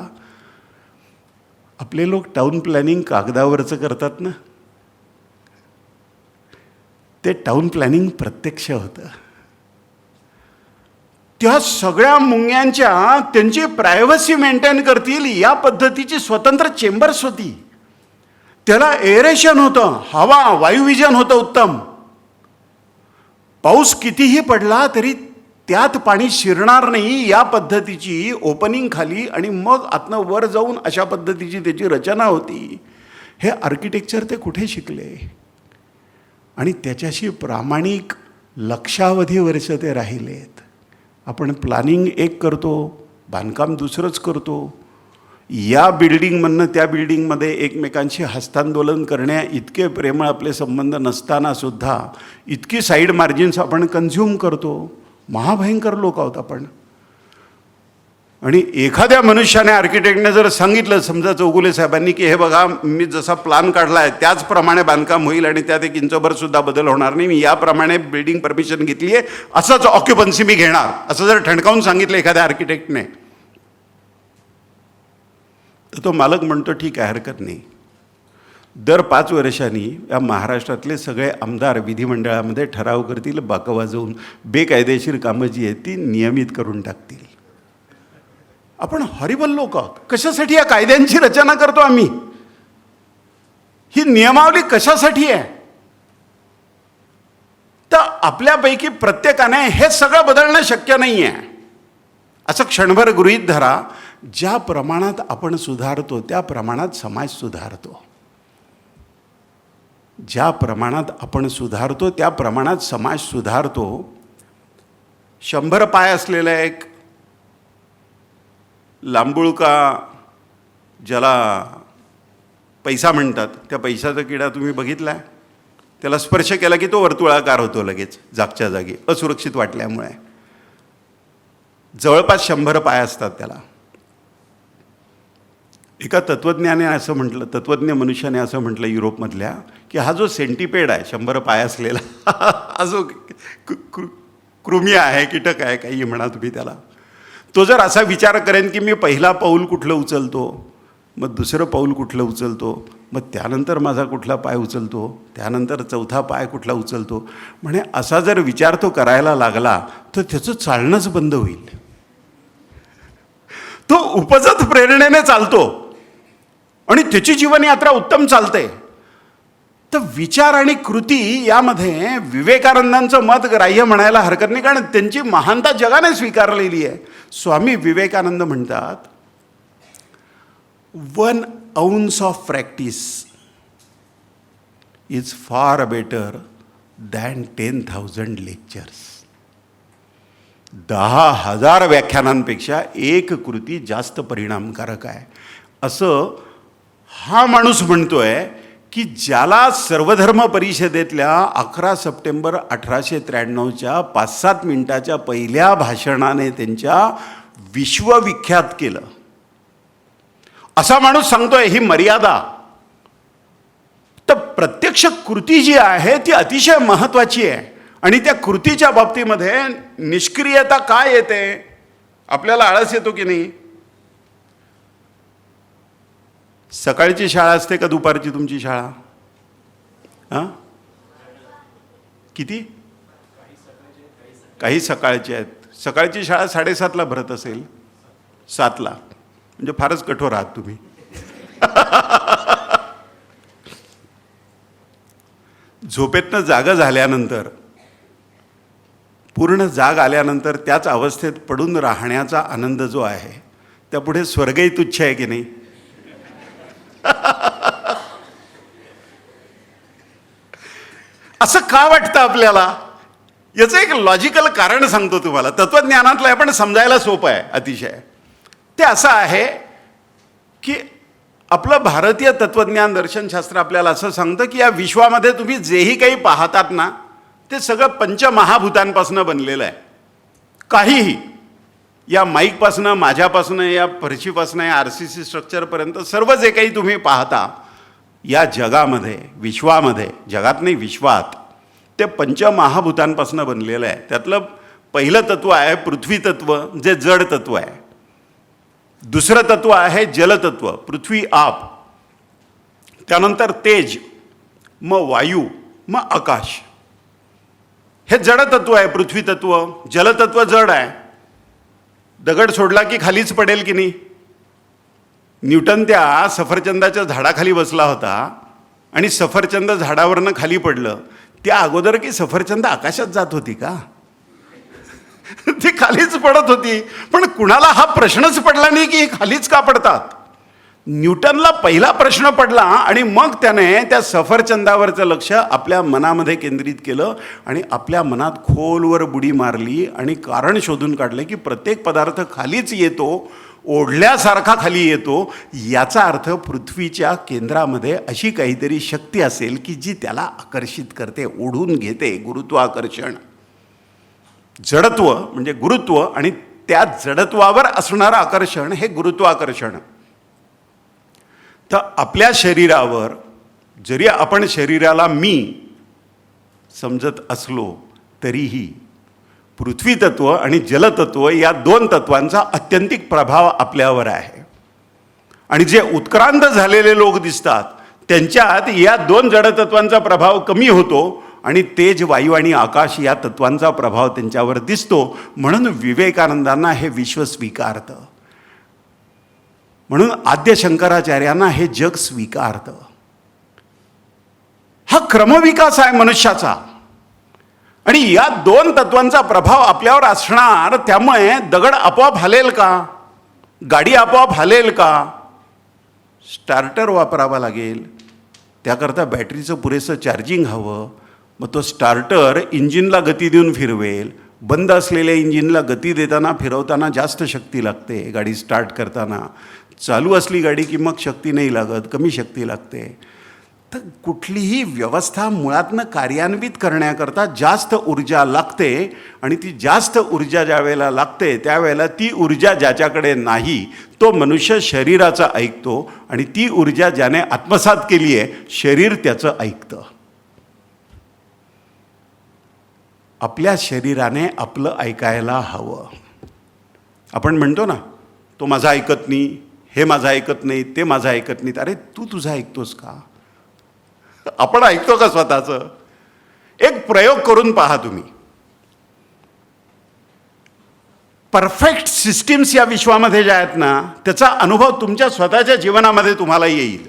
आपले लोक टाउन प्लॅनिंग कागदावरचं करतात ना, ते टाउन प्लॅनिंग प्रत्यक्ष होतं. त्या सगळ्या मुंग्यांच्या त्यांची प्रायव्हसी मेंटेन करतील या पद्धतीची स्वतंत्र चेंबर्स होती. त्याला एरेशन होतं, हवा वायुविजन होतं उत्तम. पाऊस कितीही पडला तरी त्यात पाणी शिरणार नाही या पद्धतीची ओपनिंग खाली, आणि मग आतनं वर जाऊन अशा पद्धतीची त्याची रचना होती. हे आर्किटेक्चर ते कुठे शिकले? आणि त्याच्याशी प्रामाणिक लक्षावधी वर्ष ते राहिलेत. आपण प्लॅनिंग एक करतो, बांधकाम दुसरंच करतो. या बिल्डिंगमधनं त्या बिल्डिंगमध्ये एकमेकांशी हस्तांदोलन करण्या इतके प्रेमळ आपले संबंध नसतानासुद्धा इतकी साईड मार्जिन्स आपण कन्झ्युम करतो. महाभयंकर लोक आहोत आपण. आणि एखाद्या मनुष्याने, आर्किटेक्टने जर सांगितलं, समजा चौगुले साहेबांनी, की हे बघा मी जसा प्लॅन काढला आहे त्याचप्रमाणे बांधकाम होईल आणि त्यात 1 इंचभरसुद्धा बदल होणार नाही, मी याप्रमाणे बिल्डिंग परमिशन घेतली आहे, असंच ऑक्युपन्सी मी घेणार, असं जर ठणकावून सांगितलं एखाद्या आर्किटेक्टने, तर तो मालक म्हणतो ठीक आहे, हरकत नाही. दर 5 वर्षांनी या महाराष्ट्रातले सगळे आमदार विधिमंडळामध्ये ठराव करतील, बाकं वाजवून बेकायदेशीर कामं जी आहेत ती नियमित करून टाकतील. आपण हॉरिबल लोक आहोत. कशासाठी या कायद्यांची रचना करतो आम्ही? ही नियमावली कशासाठी आहे? तर आपल्यापैकी प्रत्येकाने हे सगळं बदलणं शक्य नाही आहे असं क्षणभर गृहीत धरा. ज्या प्रमाणात आपण सुधारतो त्या प्रमाणात समाज सुधारतो. ज्या प्रमाणात आपण सुधारतो त्या प्रमाणात समाज सुधारतो. 100 पाय असलेला एक लांबुळका, ज्याला पैसा म्हणतात, त्या पैशाचा किडा तुम्ही बघितला आहे? त्याला स्पर्श केला की तो वर्तुळाकार होतो लगेच जागच्या जागी, असुरक्षित वाटल्यामुळे. जवळपास 100 पाय असतात त्याला. एका तत्त्वज्ञाने असं म्हटलं, तत्त्वज्ञ मनुष्याने असं म्हटलं युरोपमधल्या, की हा जो सेंटिपेड आहे 100 पाय असलेला, हा जो कृमी आहे, कीटक आहे, काही म्हणा तुम्ही त्याला, तो जर असा विचार करेन की मी पहिला पाऊल कुठलं उचलतो, मग दुसरं पाऊल कुठलं उचलतो, मग त्यानंतर माझा कुठला पाय उचलतो, त्यानंतर चौथा पाय कुठला उचलतो, म्हणे असा जर विचार तो करायला लागला तर त्याचं चालणंच बंद होईल. तो उपजत प्रेरणेने चालतो आणि त्याची जीवनयात्रा उत्तम चालते. तर विचार आणि कृती यामध्ये विवेकानंदांचं मत ग्राह्य म्हणायला हरकत नाही, कारण त्यांची महानता जगाने स्वीकारलेली आहे. स्वामी विवेकानंद म्हणतात, 1 ounce of practice is far better than 10,000 lectures. 10,000 व्याख्यानांपेक्षा एक कृती जास्त परिणामकारक आहे, असं हा माणूस म्हणतोय, की ज्याला सर्वधर्म परिषदेतल्या 11 सप्टेंबर 1893च्या 5-7 मिनिटाच्या पहिल्या भाषणाने त्यांच्या विश्वविख्यात केलं. असा माणूस सांगतोय ही मर्यादा. तर प्रत्यक्ष कृती जी आहे ती अतिशय महत्त्वाची आहे. आणि त्या कृतीच्या बाबतीमध्ये निष्क्रियता काय येते? आपल्याला आळस येतो की नाही? सकाळची शाळा असते का दुपारची तुमची शाळा? हां, किती? काही सकाळची आहेत. सकाळची शाळा 7:30ला भरत असेल, 7ला, म्हणजे फारच कठोर आहात तुम्ही. झोपेतनं जागं झाल्यानंतर, पूर्ण जाग आल्यानंतर त्याच अवस्थेत पडून राहण्याचा आनंद जो आहे त्यापुढे स्वर्गही तुच्छ आहे की नाही? असं का वाटतं आपल्याला? याचं एक लॉजिकल कारण सांगतो तुम्हाला. तत्वज्ञानातलं आपण समजायला सोपं आहे अतिशय. ते असं आहे की आपलं भारतीय तत्वज्ञान दर्शनशास्त्र आपल्याला असं सांगतं की या विश्वामध्ये तुम्ही जेही काही पाहतात ना ते सगळं पंचमहाभूतांपासून बनलेलं आहे. काहीही, या माईकपासनं, माझ्यापासनं, या फरशीपासनं, या RCC स्ट्रक्चरपर्यंत सर्व जे काही तुम्ही पाहता या जगामध्ये, विश्वामध्ये, जगात नाही विश्वात, ते पंचमहाभूतांपासून बनलेलं आहे. त्यातलं पहिलं तत्व आहे पृथ्वी तत्व, जे जड तत्व आहे. दुसरं तत्व आहे जलतत्व, पृथ्वी आप. त्यानंतर तेज, मग वायू, मग आकाश. हे जड तत्व आहे पृथ्वी तत्व. जलतत्व जड आहे. दगड सोडला की खालीच पडेल की नाही? न्यूटन त्या सफरचंदाच्या झाडाखाली बसला होता आणि सफरचंद झाडावरनं खाली पडलं. त्या अगोदर की सफरचंद आकाशात जात होती का? ती खालीच पडत होती. पण कुणाला हा प्रश्नच पडला नाही की खालीच का पडतात. न्यूटनला पहिला प्रश्न पडला आणि मग त्याने त्या सफरचंदावरचं लक्ष आपल्या मनामध्ये केंद्रित केलं आणि आपल्या मनात खोलवर बुडी मारली आणि कारण शोधून काढलं की प्रत्येक पदार्थ खालीच येतो, ओढल्यासारखा खाली येतो. याचा अर्थ पृथ्वीच्या केंद्रामध्ये अशी काहीतरी शक्ती असेल की जी त्याला आकर्षित करते, ओढून घेते. गुरुत्वाकर्षण. जडत्व म्हणजे गुरुत्व आणि त्या जडत्वावर असणारं आकर्षण हे गुरुत्वाकर्षण. तर आपल्या शरीरावर जरी आपण शरीराला मी समजत असलो तरीही पृथ्वी तत्व आणि जलतत्व या 2 तत्वांचा अत्यंतिक प्रभाव आपल्यावर आहे. आणि जे उत्क्रांत झालेले लोक दिसतात त्यांच्यात या दोन जडतत्वांचा प्रभाव कमी होतो आणि तेज, वायू आणि आकाश या तत्वांचा प्रभाव त्यांच्यावर दिसतो. म्हणून विवेकानंदांना हे विश्व स्वीकारतं. म्हणून आद्य शंकराचार्यांना हे जग स्वीकारतं. हा क्रमविकास आहे मनुष्याचा. आणि या दोन तत्वांचा प्रभाव आपल्यावर असणार. त्यामुळे दगड आपोआप हलेल का? गाडी आपोआप हलेल का? स्टार्टर वापरावा लागेल. त्याकरता बॅटरीचं पुरेसं चार्जिंग हवं. मग तो स्टार्टर इंजिनला गती देऊन फिरवेल. बंद असलेल्या इंजिनला गती देताना, फिरवताना जास्त शक्ती लागते गाडी स्टार्ट करताना. चालू असली गाडी की मग शक्ती नाही लागत, कमी शक्ती लागते. तर कुठलीही व्यवस्था मुळातनं कार्यान्वित करण्याकरता जास्त ऊर्जा लागते. आणि ती जास्त ऊर्जा ज्या वेळेला लागते त्यावेळेला ती ऊर्जा ज्याच्याकडे नाही तो मनुष्य शरीराचं ऐकतो. आणि ती ऊर्जा ज्याने आत्मसात केली आहे शरीर त्याचं ऐकतं. आपल्या शरीराने आपलं ऐकायला हवं. आपण म्हणतो ना, तो माझं ऐकत नाही, हे माझं ऐकत नाही, ते माझं ऐकत नाहीत. अरे तू तुझं ऐकतोस का? आपण ऐकतो का स्वतःचं? एक प्रयोग करून पहा तुम्ही. परफेक्ट सिस्टीम्स या विश्वामध्ये ज्या आहेत ना त्याचा अनुभव तुमच्या स्वतःच्या जीवनामध्ये तुम्हाला येईल.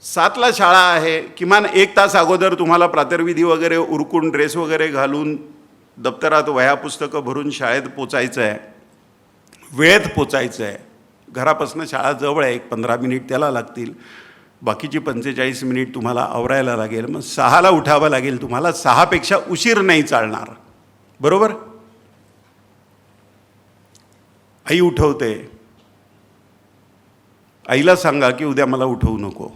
7ला शाळा आहे, किमान 1 तास अगोदर तुम्हाला प्रातर्विधी वगैरे उरकून ड्रेस वगैरे घालून दप्तरात वह्या पुस्तकं भरून शाळेत पोचायचं आहे. वेळेत पोचायचं आहे. घरापासून शाळा जवळ आहे, 15 मिनिट त्याला लागतील. बाकीची 45 मिनिट तुम्हाला आवरायला लागेल. मग 6ला उठावं लागेल तुम्हाला. 6पेक्षा उशीर नाही चालणार, बरोबर? आई उठवते. आईला सांगा की उद्या मला उठवू नको.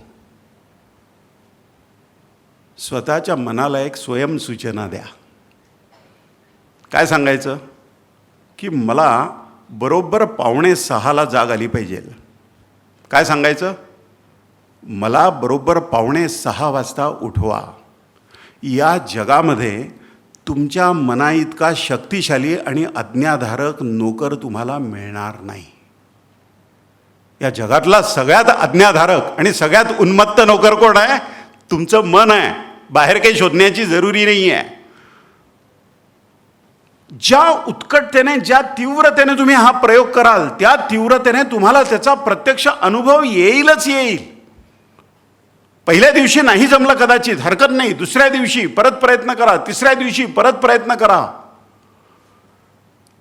स्वतःच्या मनाला एक स्वयंसूचना द्या. काय सांगायचं? की मला बरोबर 5:45ला जाग आली पाहिजे. काय सांगायचं? मला बरोबर 5:45 वाजता उठवा. या जगामध्ये तुमच्या मनाइतका शक्तिशाली आणि आज्ञाधारक नोकर तुम्हाला मिळणार नाही. या जगातला सगळ्यात आज्ञाधारक आणि सगळ्यात उन्मत्त नोकर कोण आहे? तुमचं मन आहे. बाहेर काही शोधण्याची जरुरी नाही आहे. ज्या उत्कटतेने, ज्या तीव्रतेने तुम्ही हा प्रयोग कराल त्या तीव्रतेने तुम्हाला त्याचा प्रत्यक्ष अनुभव येईलच येईल. पहिल्या दिवशी नाही जमलं कदाचित, हरकत नाही. दुसऱ्या दिवशी परत प्रयत्न करा. तिसऱ्या दिवशी परत प्रयत्न करा.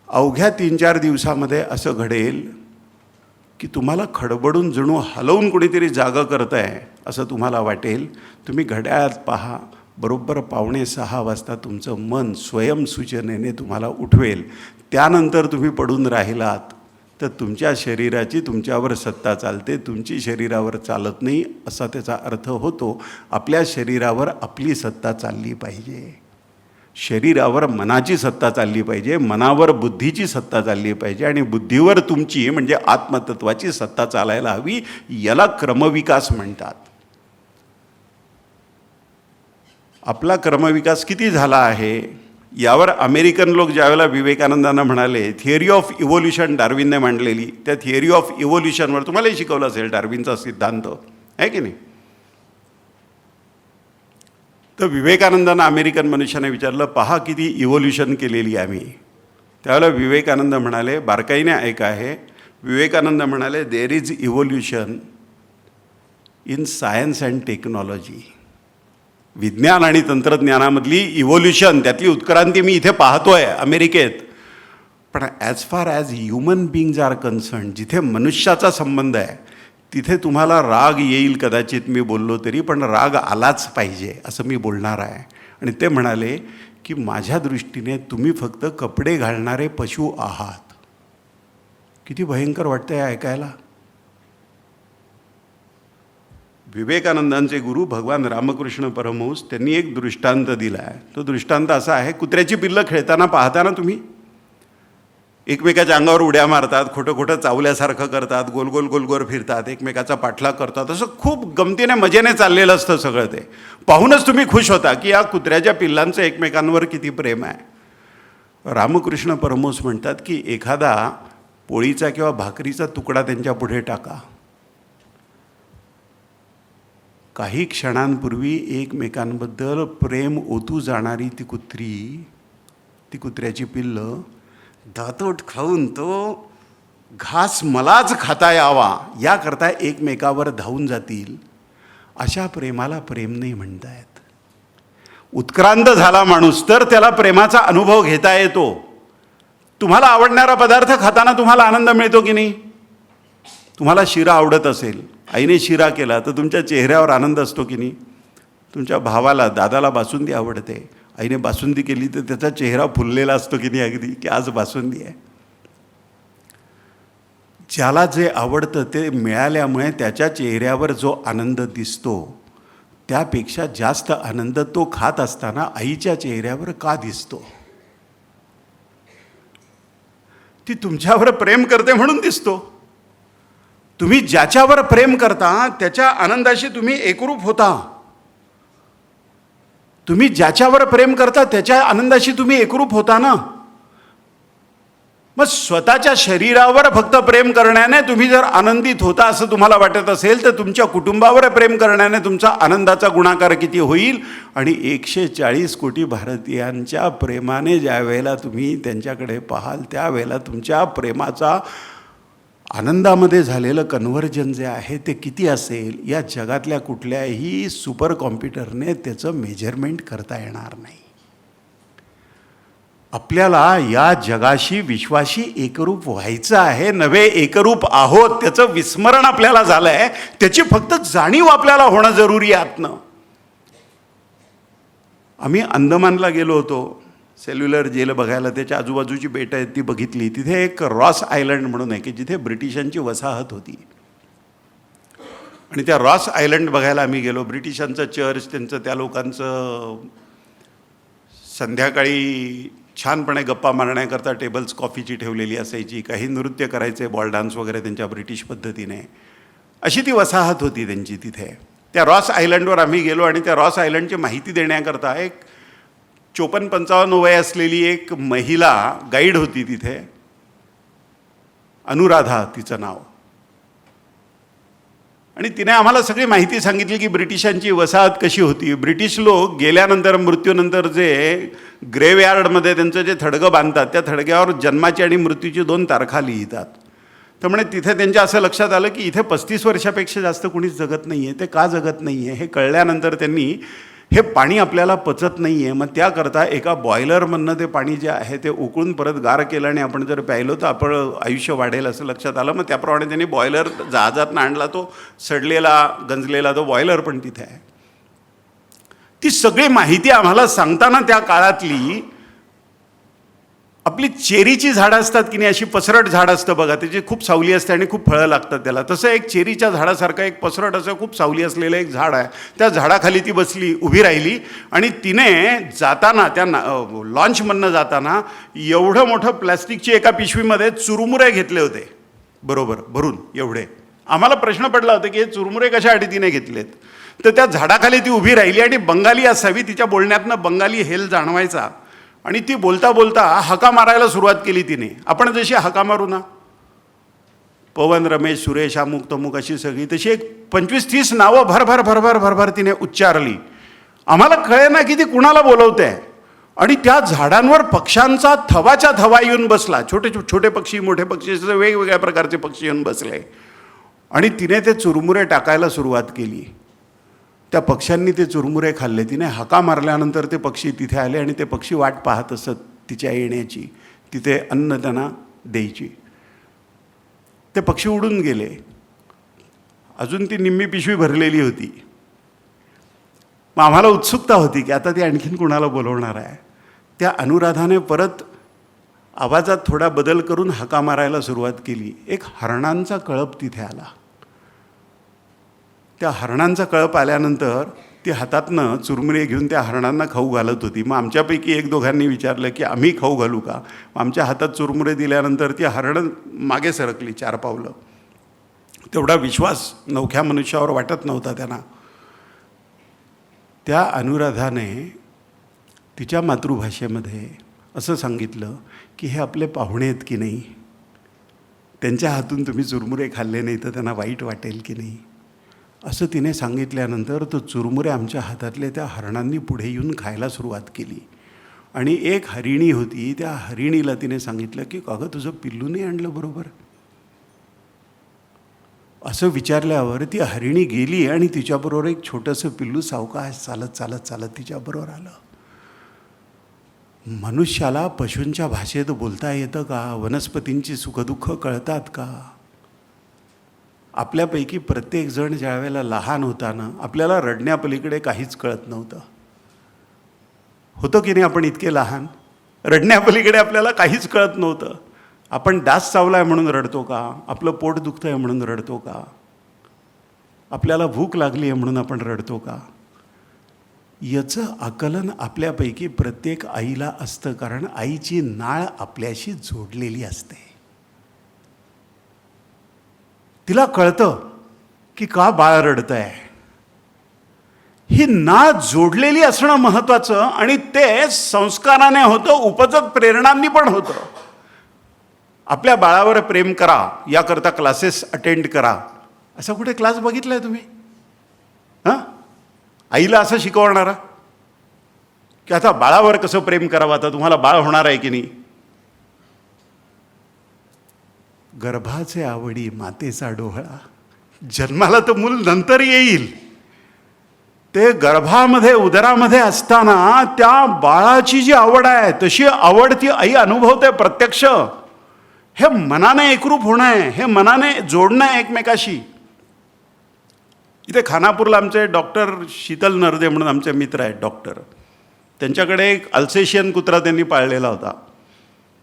अवघ्या 3-4 दिवसामध्ये असं घडेल की तुम्हाला खडबडून जणू हलवून कुणीतरी जागा करत आहे असं तुम्हाला वाटेल. तुम्ही घड्याळात पहा, बरोबर 5:45 वाजता तुमचं मन स्वयंसूचनेने तुम्हाला उठवेल. त्यानंतर तुम्ही पडून राहिलात तर तुमच्या शरीराची तुमच्यावर सत्ता चालते, तुमची शरीरावर चालत नाही असा त्याचा अर्थ होतो. आपल्या शरीरावर आपली सत्ता चालली पाहिजे. शरीरावर मनाची सत्ता चालली पाहिजे, मनावर बुद्धीची सत्ता चालली पाहिजे आणि बुद्धीवर तुमची म्हणजे आत्मतत्वाची सत्ता चालायला हवी. याला क्रमविकास म्हणतात. आपला क्रमविकास किती झाला आहे यावर अमेरिकन लोक ज्यावेळेला विवेकानंदांना म्हणाले, थिअरी ऑफ इव्होल्युशन डार्विनने मांडलेली, त्या थिअरी ऑफ इव्होल्युशनवर तुम्हालाही शिकवलं असेल डार्विनचा सिद्धांत आहे की नाही. तर विवेकानंदांना अमेरिकन मनुष्याने विचारलं, पहा किती इव्होल्युशन केलेली आम्ही. त्यावेळेला विवेकानंद म्हणाले, बारकाईने ऐका आहे. विवेकानंद म्हणाले, there is evolution in science and technology. विज्ञान आणि तंत्रज्ञानामधली इव्होल्युशन, त्यातली उत्क्रांती मी इथे पाहतोय अमेरिकेत. पण as far as human beings are concern, जिथे मनुष्याचा संबंध आहे तिथे तुम्हाला राग येईल कदाचित मी बोललो तरी, पण राग आलाच पाहिजे असं मी बोलणार आहे. आणि ते म्हणाले की माझ्या दृष्टीने तुम्ही फक्त कपडे घालणारे पशु आहात. किती भयंकर वाटतं आहे ऐकायला. विवेकानंदांचे गुरु भगवान रामकृष्ण परमहंस त्यांनी एक दृष्टांत दिला आहे. तो दृष्टांत असा आहे, कुत्र्याची पिल्लं खेळताना पाहता ना तुम्ही, एकमेकाच्या अंगावर उड्या मारतात, खोटं खोटं चावल्यासारखं करतात, गोल गोल गोल गोल फिरतात, एकमेकाचा पाठलाग करतात. असं खूप गमतीने मजेने चाललेलं असतं सगळं. ते पाहूनच तुम्ही खुश होता की या कुत्र्याच्या पिल्लांचं एकमेकांवर किती प्रेम आहे. रामकृष्ण परमहंस म्हणतात की एखादा पोळीचा किंवा भाकरीचा तुकडा त्यांच्या पुढे टाका. काही क्षणांपूर्वी एकमेकांबद्दल प्रेम ओतू जाणारी ती कुत्र्याची पिल्लं दातोट खाऊन तो घास मलाच खाता यावा याकरता एकमेकावर धावून जातील. अशा प्रेमाला प्रेम नाही म्हणतायत. उत्क्रांत झाला माणूस तर त्याला प्रेमाचा अनुभव घेता येतो. तुम्हाला आवडणारा पदार्थ खाताना तुम्हाला आनंद मिळतो की नाही? तुम्हाला शिरा आवडत असेल, आईने शिरा केला तर तुमच्या चेहऱ्यावर आनंद असतो की नाही? तुमच्या भावाला, दादाला बासुंदी आवडते, आईने बासुंदी केली तर त्याचा चेहरा फुललेला असतो की नाही अगदी, की आज बासुंदी आहे. ज्याला जे आवडतं ते मिळाल्यामुळे त्याच्या चेहऱ्यावर जो आनंद दिसतो त्यापेक्षा जास्त आनंद तो खात असताना आईच्या चेहऱ्यावर का दिसतो? ती तुमच्यावर प्रेम करते म्हणून दिसतो. तुम्ही ज्याच्यावर प्रेम करता त्याच्या आनंदाशी तुम्ही एकरूप होता. तुम्ही ज्याच्यावर प्रेम करता त्याच्या आनंदाशी तुम्ही एकरूप होता ना. मग स्वतःच्या शरीरावर फक्त प्रेम करण्याने तुम्ही जर आनंदित होता असं तुम्हाला वाटत असेल तर तुमच्या कुटुंबावर प्रेम करण्याने तुमचा आनंदाचा गुणाकार किती होईल. आणि 140 कोटी भारतीयांच्या प्रेमाने ज्या वेळेला तुम्ही त्यांच्याकडे पाहाल त्यावेळेला तुमच्या प्रेमाचा आनंदामध्ये झालेलं कन्व्हर्जन जे आहे ते किती असेल या जगातल्या कुठल्याही सुपर कॉम्प्युटरने त्याचं मेजरमेंट करता येणार नाही. आपल्याला या जगाशी विश्वाशी एकरूप व्हायचं आहे, नवे एकरूप आहोत त्याचं विस्मरण आपल्याला झालं आहे. त्याची फक्त जाणीव आपल्याला होणं जरुरी आहे आतनं. आम्ही अंदमानला गेलो होतो, सेल्युलर जेल बघायला. त्याच्या आजूबाजूची बेटं आहेत ती बघितली. तिथे एक रॉस आयलंड म्हणून आहे की जिथे ब्रिटिशांची वसाहत होती. आणि त्या रॉस आयलंड बघायला आम्ही गेलो. ब्रिटिशांचं चर्च, त्यांचं त्या लोकांचं संध्याकाळी छानपणे गप्पा मारण्याकरता टेबल्स कॉफीची ठेवलेली असायची. काही नृत्य करायचे, बॉल डान्स वगैरे त्यांच्या ब्रिटिश पद्धतीने. अशी ती वसाहत होती त्यांची तिथे. त्या रॉस आयलंडवर आम्ही गेलो आणि त्या रॉस आयलंडची माहिती देण्याकरता एक 54-55 वय असलेली एक महिला गाईड होती तिथे. अनुराधा तिचं नाव. आणि तिने आम्हाला सगळी माहिती सांगितली की ब्रिटिशांची वसाहत कशी होती. ब्रिटिश लोक गेल्यानंतर, मृत्यूनंतर जे ग्रेवयार्डमध्ये त्यांचं जे थडगं बांधतात त्या थडग्यावर जन्माची आणि मृत्यूची 2 तारखा लिहितात. त्यामुळे तिथे त्यांच्या असं लक्षात आलं की इथे 35 वर्षापेक्षा जास्त कोणीच जगत नाही आहे. ते का जगत नाही आहे हे कळल्यानंतर त्यांनी हे पाणी आपल्याला पचत नाही आहे, मग त्याकरता एका बॉयलरमधनं ते पाणी जे आहे ते उकळून परत गार केलं आणि आपण जर प्यायलो तर आपण आयुष्य वाढेल असं लक्षात आलं. मग त्याप्रमाणे त्यांनी बॉयलर जहाजातनं आणला. तो सडलेला गंजलेला तो बॉयलर पण तिथे आहे. ती सगळी माहिती आम्हाला सांगताना त्या काळातली आपली चेरीची झाडं असतात की नाही, अशी पसरट झाड असतं बघा, त्याची खूप सावली असते आणि खूप फळं लागतात त्याला. तसं एक चेरीच्या झाडासारखं एक पसरट असं खूप सावली असलेलं एक झाड आहे. त्या झाडाखाली ती बसली, उभी राहिली आणि तिने जाताना त्या लॉन्चमधनं जाताना एवढं मोठं प्लॅस्टिकची एका पिशवीमध्ये चुरमुरे घेतले होते बरोबर भरून एवढे. आम्हाला प्रश्न पडला होता की हे चुरमुरे कशासाठी तिने घेतलेत. तर त्या झाडाखाली ती उभी राहिली आणि बंगाली असावी, तिच्या बोलण्यातनं बंगाली हेल जाणवायचा. आणि ती बोलता बोलता हाका मारायला सुरुवात केली तिने. आपण जशी हाका मारू ना, पवन, रमेश, सुरेश, अमुक तमुक अशी सगळी, तशी एक 25-30 नावं भरभर भरभर भरभर तिने उच्चारली. आम्हाला कळे ना की ती कुणाला बोलवते. आणि त्या झाडांवर पक्ष्यांचा थवाच्या थवा येऊन बसला. छोटे छोटे पक्षी, मोठे पक्षी, वेगवेगळ्या प्रकारचे पक्षी येऊन बसले. आणि तिने ते चुरमुरे टाकायला सुरुवात केली. त्या पक्ष्यांनी ते चुरमुरे खाल्ले. तिने हाका मारल्यानंतर ते पक्षी तिथे आले आणि ते पक्षी वाट पाहत असत तिच्या येण्याची. तिथे अन्न त्यांना द्यायची. ते पक्षी उडून गेले. अजून ती निम्मी पिशवी भरलेली होती. मग आम्हाला उत्सुकता होती की आता ती आणखीन कुणाला बोलवणार आहे. त्या अनुराधाने परत आवाजात थोडा बदल करून हाका मारायला सुरुवात केली. एक हरणांचा कळप तिथे आला. त्या हरणांचा कळप आल्यानंतर ती हातातनं चुरमुरे घेऊन त्या हरणांना खाऊ घालत होती. मग आमच्यापैकी 1-2घांनी विचारलं की आम्ही खाऊ घालू का. आमच्या हातात चुरमुरे दिल्यानंतर ती हरणं मागे सरकली 4 पावलं. तेवढा विश्वास नवख्या मनुष्यावर वाटत नव्हता त्यांना. त्या अनुराधाने तिच्या मातृभाषेमध्ये असं सांगितलं की हे आपले पाहुणे आहेत की नाही, त्यांच्या हातून तुम्ही चुरमुरे खाल्ले नाही तर त्यांना वाईट वाटेल की नाही. असं तिने सांगितल्यानंतर तो चुरमुरे आमच्या हातातले त्या हरणांनी पुढे येऊन खायला सुरुवात केली. आणि एक हरिणी होती, त्या हरिणीला तिने सांगितलं की अगं तुझं पिल्लू नाही आणलं बरोबर. असं विचारल्यावर ती हरिणी गेली आणि तिच्याबरोबर एक छोटंसं पिल्लू सावकाश चालत चालत चालत तिच्याबरोबर आलं. मनुष्याला पशूंच्या भाषेत बोलता येतं का? वनस्पतींची सुखदुःख कळतात का? आपल्यापैकी प्रत्येकजण ज्या वेळेला लहान होता ना, आपल्याला रडण्यापलीकडे काहीच कळत नव्हतं. होतं की नाही? आपण इतके लहान, रडण्यापलीकडे आपल्याला काहीच कळत नव्हतं. आपण डास चावलाय म्हणून रडतो का? आपलं पोट दुखतं आहे म्हणून रडतो का? आपल्याला भूक लागली आहे म्हणून आपण रडतो का? याचं आकलन आपल्यापैकी प्रत्येक आईला असतं, कारण आईची नाळ आपल्याशी जोडलेली असते. तिला कळतं की का बाळ रडतं आहे. ही नाळ जोडलेली असणं महत्त्वाचं, आणि ते संस्काराने होतं, उपजत प्रेरणांनी पण होतं. आपल्या बाळावर प्रेम करा याकरता क्लासेस अटेंड करा, असा कुठे क्लास बघितला आहे तुम्ही? हां, आईला असं शिकवणारा की आता बाळावर कसं प्रेम करावं, आता तुम्हाला बाळ होणार आहे की नाही. गर्भाचे आवडी मातेचा डोहळा, जन्माला तर मूल नंतर येईल, ते गर्भामध्ये उदरामध्ये असताना त्या बाळाची जी आवड आहे तशी आवड ती आई अनुभवते प्रत्यक्ष. हे मनाने एकरूप होणं आहे, हे मनाने जोडणं आहे एकमेकाशी. इथे खानापूरला आमचे डॉक्टर शीतल नरदे म्हणून आमचे मित्र आहेत डॉक्टर, त्यांच्याकडे एक अल्सेशियन कुत्रा त्यांनी पाळलेला होता,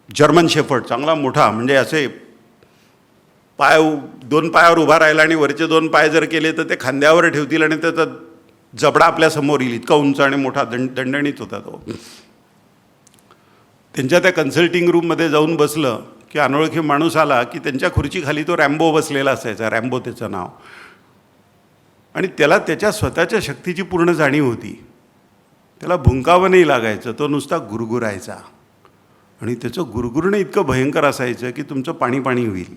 जर्मन शेफर्ड, चांगला मोठा, म्हणजे असे दोन पायावर उभा राहिला आणि वरचे दोन पाय जर केले तर ते खांद्यावर ठेवतील आणि त्याचा जबडा आपल्या समोर येईल, इतका उंच आणि मोठा दणदणीत होता तो. त्यांच्या त्या कन्सल्टिंग रूममध्ये जाऊन बसलं की अनोळखी माणूस आला की त्यांच्या खुर्चीखाली तो रॅम्बो बसलेला असायचा, रॅम्बो त्याचं नाव. आणि त्याला त्याच्या स्वतःच्या शक्तीची पूर्ण जाणीव होती. त्याला भुंकावं नाही लागायचं, तो नुसता गुरगुरायचा. आणि त्याचं गुरगुरणं इतकं भयंकर असायचं की तुमचं पाणी पाणी होईल.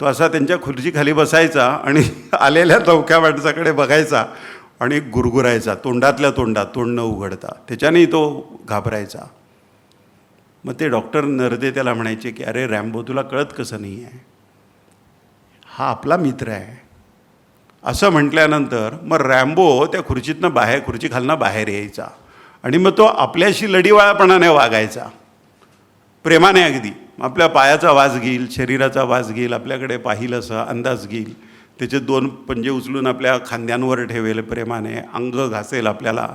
तो असा त्यांच्या खुर्चीखाली बसायचा आणि आलेल्या नवख्या माणसाकडे बघायचा आणि गुरगुरायचा, तोंडातल्या तोंडात, तोंड न उघडता. त्याच्यानेही तो घाबरायचा. मग ते डॉक्टर नरदे त्याला म्हणायचे की अरे रॅम्बो, तुला कळत कसं नाही आहे, हा आपला मित्र आहे. असं म्हटल्यानंतर मग रॅम्बो त्या खुर्चीखालनं बाहेर यायचा आणि मग तो आपल्याशी लढीवाळपणाने वागायचा, प्रेमाने अगदी. आपल्या पायाचा वास घेईल, शरीराचा वास घेईल, आपल्याकडे पाहिल असा अंदाज घेईल, त्याचे दोन पंजे उचलून आपल्या खांद्यांवर ठेवेल, प्रेमाने अंग घासेल आपल्याला.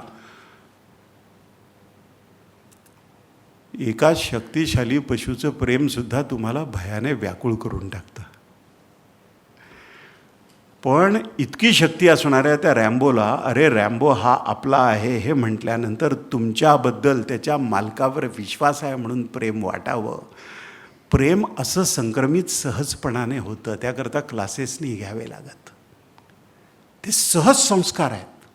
एका शक्तिशाली पशुचं प्रेमसुद्धा तुम्हाला भयाने व्याकुळ करून टाकतं. पण इतकी शक्ती असणाऱ्या त्या रॅम्बोला, अरे रॅम्बो हा आपला आहे हे म्हटल्यानंतर तुमच्याबद्दल त्याच्या मालकावर विश्वास आहे म्हणून प्रेम वाटावं. प्रेम असं संक्रमित सहजपणाने होतं, त्याकरता क्लासेस नाही घ्यावे लागत, ते सहज संस्कार आहेत.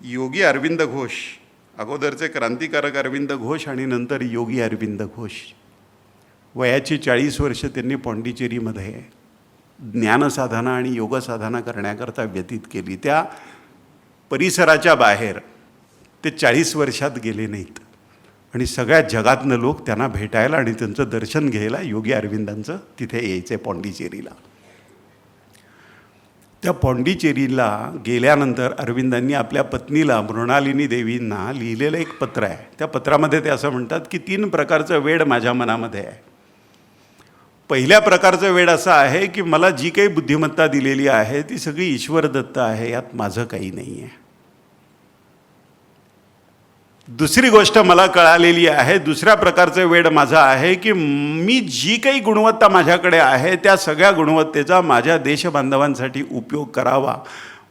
योगी अरविंद घोष, अगोदरचे क्रांतिकारक अरविंद घोष आणि नंतर योगी अरविंद घोष, वयाची 40 वर्ष त्यांनी पॉंडिचेरीमध्ये ज्ञानसाधना आणि योगसाधना करण्याकरता व्यतीत केली. त्या परिसराच्या बाहेर ते 40 वर्षात गेले नाहीत. आणि सगळ्या जगातनं लोक त्यांना भेटायला आणि त्यांचं दर्शन घ्यायला योगी अरविंदांचं तिथे यायचे पॉंडिचेरीला. त्या पॉंडिचेरीला गेल्यानंतर अरविंदांनी आपल्या पत्नीला मृणालिनी देवींना लिहिलेलं एक पत्र आहे. त्या पत्रामध्ये ते असं म्हणतात की 3 प्रकारचं वेड माझ्या मनामध्ये आहे. पहिल्या प्रकारचं वेड असं आहे की मला जी काही बुद्धिमत्ता दिलेली आहे ती सगळी ईश्वरदत्त आहे, यात माझं काही नाही आहे. दुसरी गोष्ट मला कळालेली आहे, दुसऱ्या प्रकारचं वेड माझं आहे की मी जी काही गुणवत्ता माझ्याकडे आहे त्या सगळ्या गुणवत्तेचा माझ्या देशबांधवांसाठी उपयोग करावा,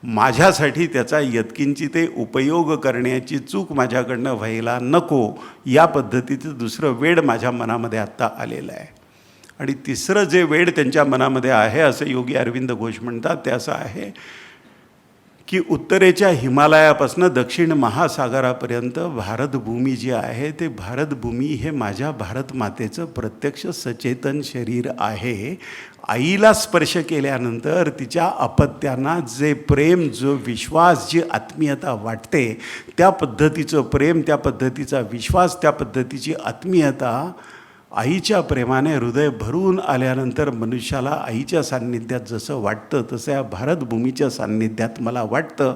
माझ्यासाठी त्याचा यत्किंची ते उपयोग करण्याची चूक माझ्याकडनं व्हायला नको, या पद्धतीचं दुसरं वेड माझ्या मनामध्ये आत्ता आलेलं आहे. आणि तिसरं जे वेड त्यांच्या मनामध्ये आहे असं योगी अरविंद घोष म्हणतात ते असं आहे की उत्तरेच्या हिमालयापासून दक्षिण महासागरापर्यंत भारतभूमी जी आहे ते भारतभूमी हे माझ्या भारत मातेचं प्रत्यक्ष सचेतन शरीर आहे. आईला स्पर्श केल्यानंतर तिच्या अपत्यांना जे प्रेम, जो विश्वास, जी आत्मीयता वाटते, त्या पद्धतीचं प्रेम, त्या पद्धतीचा विश्वास, त्या पद्धतीची आत्मीयता आईच्या प्रेमाने हृदय भरून आल्यानंतर मनुष्याला आईच्या सान्निध्यात जसं वाटतं तसं या भारतभूमीच्या सान्निध्यात मला वाटतं.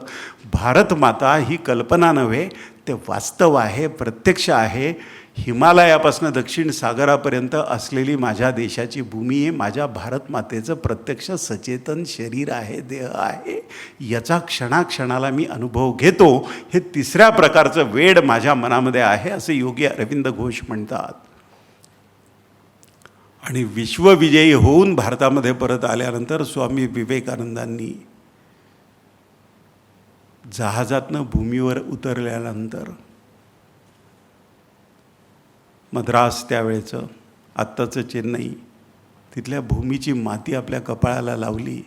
भारत माता ही कल्पना नव्हे, ते वास्तव आहे, प्रत्यक्ष आहे. हिमालयापासून दक्षिण सागरापर्यंत असलेली माझ्या देशाची भूमी हे माझ्या भारत मातेचं प्रत्यक्ष सचेतन शरीर आहे, देह आहे. याचा क्षणाक्षणाला मी अनुभव घेतो. हे तिसऱ्या प्रकारचं वेड माझ्या मनामध्ये आहे असे योगी अरविंद घोष म्हणतात. आणि विश्वविजयी होऊन भारतामध्ये परत आल्यानंतर स्वामी विवेकानंदांनी जहाजातनं भूमीवर उतरल्यानंतर मद्रास त्यावेळेचं, आत्ताचं चेन्नई, तिथल्या भूमीची माती आपल्या कपाळाला लावली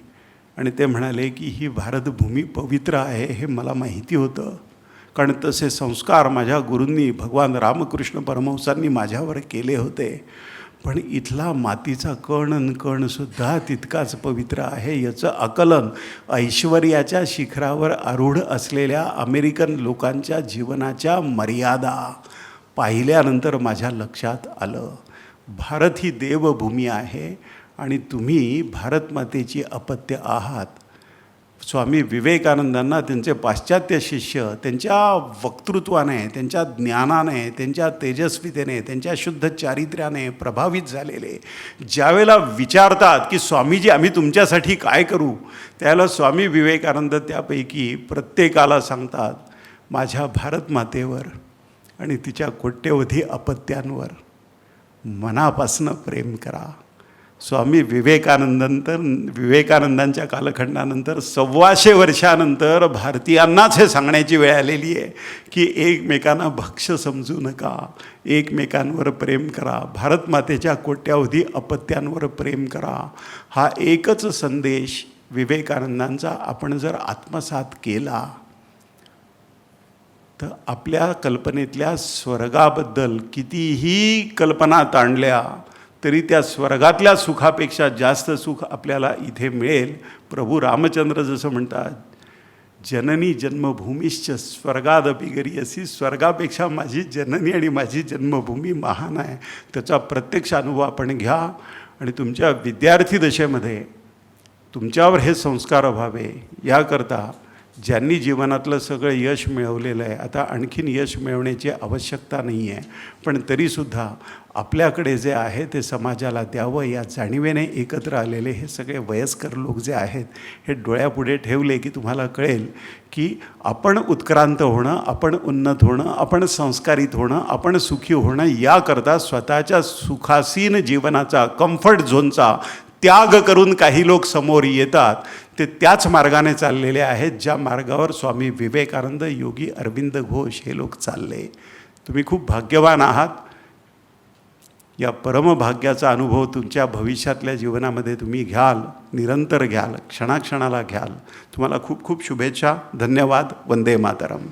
आणि ते म्हणाले की ही भारतभूमी पवित्र आहे. हे मला माहिती होतं, कारण तसे संस्कार माझ्या गुरूंनी, भगवान रामकृष्ण परमहंसांनी माझ्यावर केले होते. पण इथला मातीचा कण न कणसुद्धा तितकाच पवित्र आहे. याचं आकलन ऐश्वर्याच्या शिखरावर आरूढ असलेल्या अमेरिकन लोकांच्या जीवनाच्या मर्यादा पाहिल्यानंतर माझ्या लक्षात आलं. भारत ही देवभूमी आहे आणि तुम्ही भारतमातेची अपत्य आहात. स्वामी विवेकानंदांना त्यांचे पाश्चात्य शिष्य त्यांच्या वक्तृत्वाने, त्यांच्या ज्ञानाने, त्यांच्या तेजस्वितेने, त्यांच्या शुद्ध चारित्र्याने प्रभावित झालेले ज्यावेळेला विचारतात की स्वामीजी आम्ही तुमच्यासाठी काय करू, त्यावेळेला स्वामी विवेकानंद त्यापैकी प्रत्येकाला सांगतात, माझ्या भारतमातेवर आणि तिच्या कोट्यवधी अपत्यांवर मनापासनं प्रेम करा. स्वामी विवेकानंदांच्या कालखंडानंतर 125 वर्षानंतर भारतीयांनाच हे सांगण्याची वेळ आलेली आहे की एकमेकांना भक्ष समजू नका, एकमेकांवर प्रेम करा, भारतमातेच्या कोट्यावधी अपत्यांवर प्रेम करा. हा एकच संदेश विवेकानंदांचा आपण जर आत्मसात केला तर आपल्या कल्पनेतल्या स्वर्गाबद्दल कितीही कल्पना ताणल्या तरी त्या स्वर्गातल्या सुखापेक्षा जास्त सुख आपल्याला इथे मिळेल. प्रभू रामचंद्र जसं म्हणतात, जननी जन्मभूमीश्च स्वर्गादपि गरीयसी, स्वर्गापेक्षा माझी जननी आणि माझी जन्मभूमी महान आहे. त्याचा प्रत्यक्ष अनुभव आपण घ्या आणि तुमच्या विद्यार्थी दशेमध्ये तुमच्यावर हे संस्कार व्हावे याकरता ज्यांनी जीवनातलं सगळं यश मिळवलेलं आहे, आता आणखीन यश मिळवण्याची आवश्यकता नाही आहे, पण तरीसुद्धा आपल्याकडे जे आहे ते समाजाला द्यावं या जाणीवेने एकत्र आलेले हे सगळे वयस्कर लोक जे आहेत हे डोळ्यापुढे ठेवले की तुम्हाला कळेल की आपण उत्क्रांत होणं, आपण उन्नत होणं, आपण संस्कारित होणं, आपण सुखी होणं याकरता स्वतःच्या सुखासीन जीवनाचा, कम्फर्ट झोनचा त्याग करून काही लोक समोर येतात. ते त्याच मार्गाने चाललेले आहेत ज्या मार्गावर स्वामी विवेकानंद, योगी अरविंद घोष हे लोक चालले. तुम्ही खूप भाग्यवान आहात. या परमभाग्याचा अनुभव तुमच्या भविष्यातल्या जीवनामध्ये तुम्ही घ्याल, निरंतर घ्याल, क्षणाक्षणाला घ्याल. तुम्हाला खूप खूप शुभेच्छा. धन्यवाद. वंदे मातरम.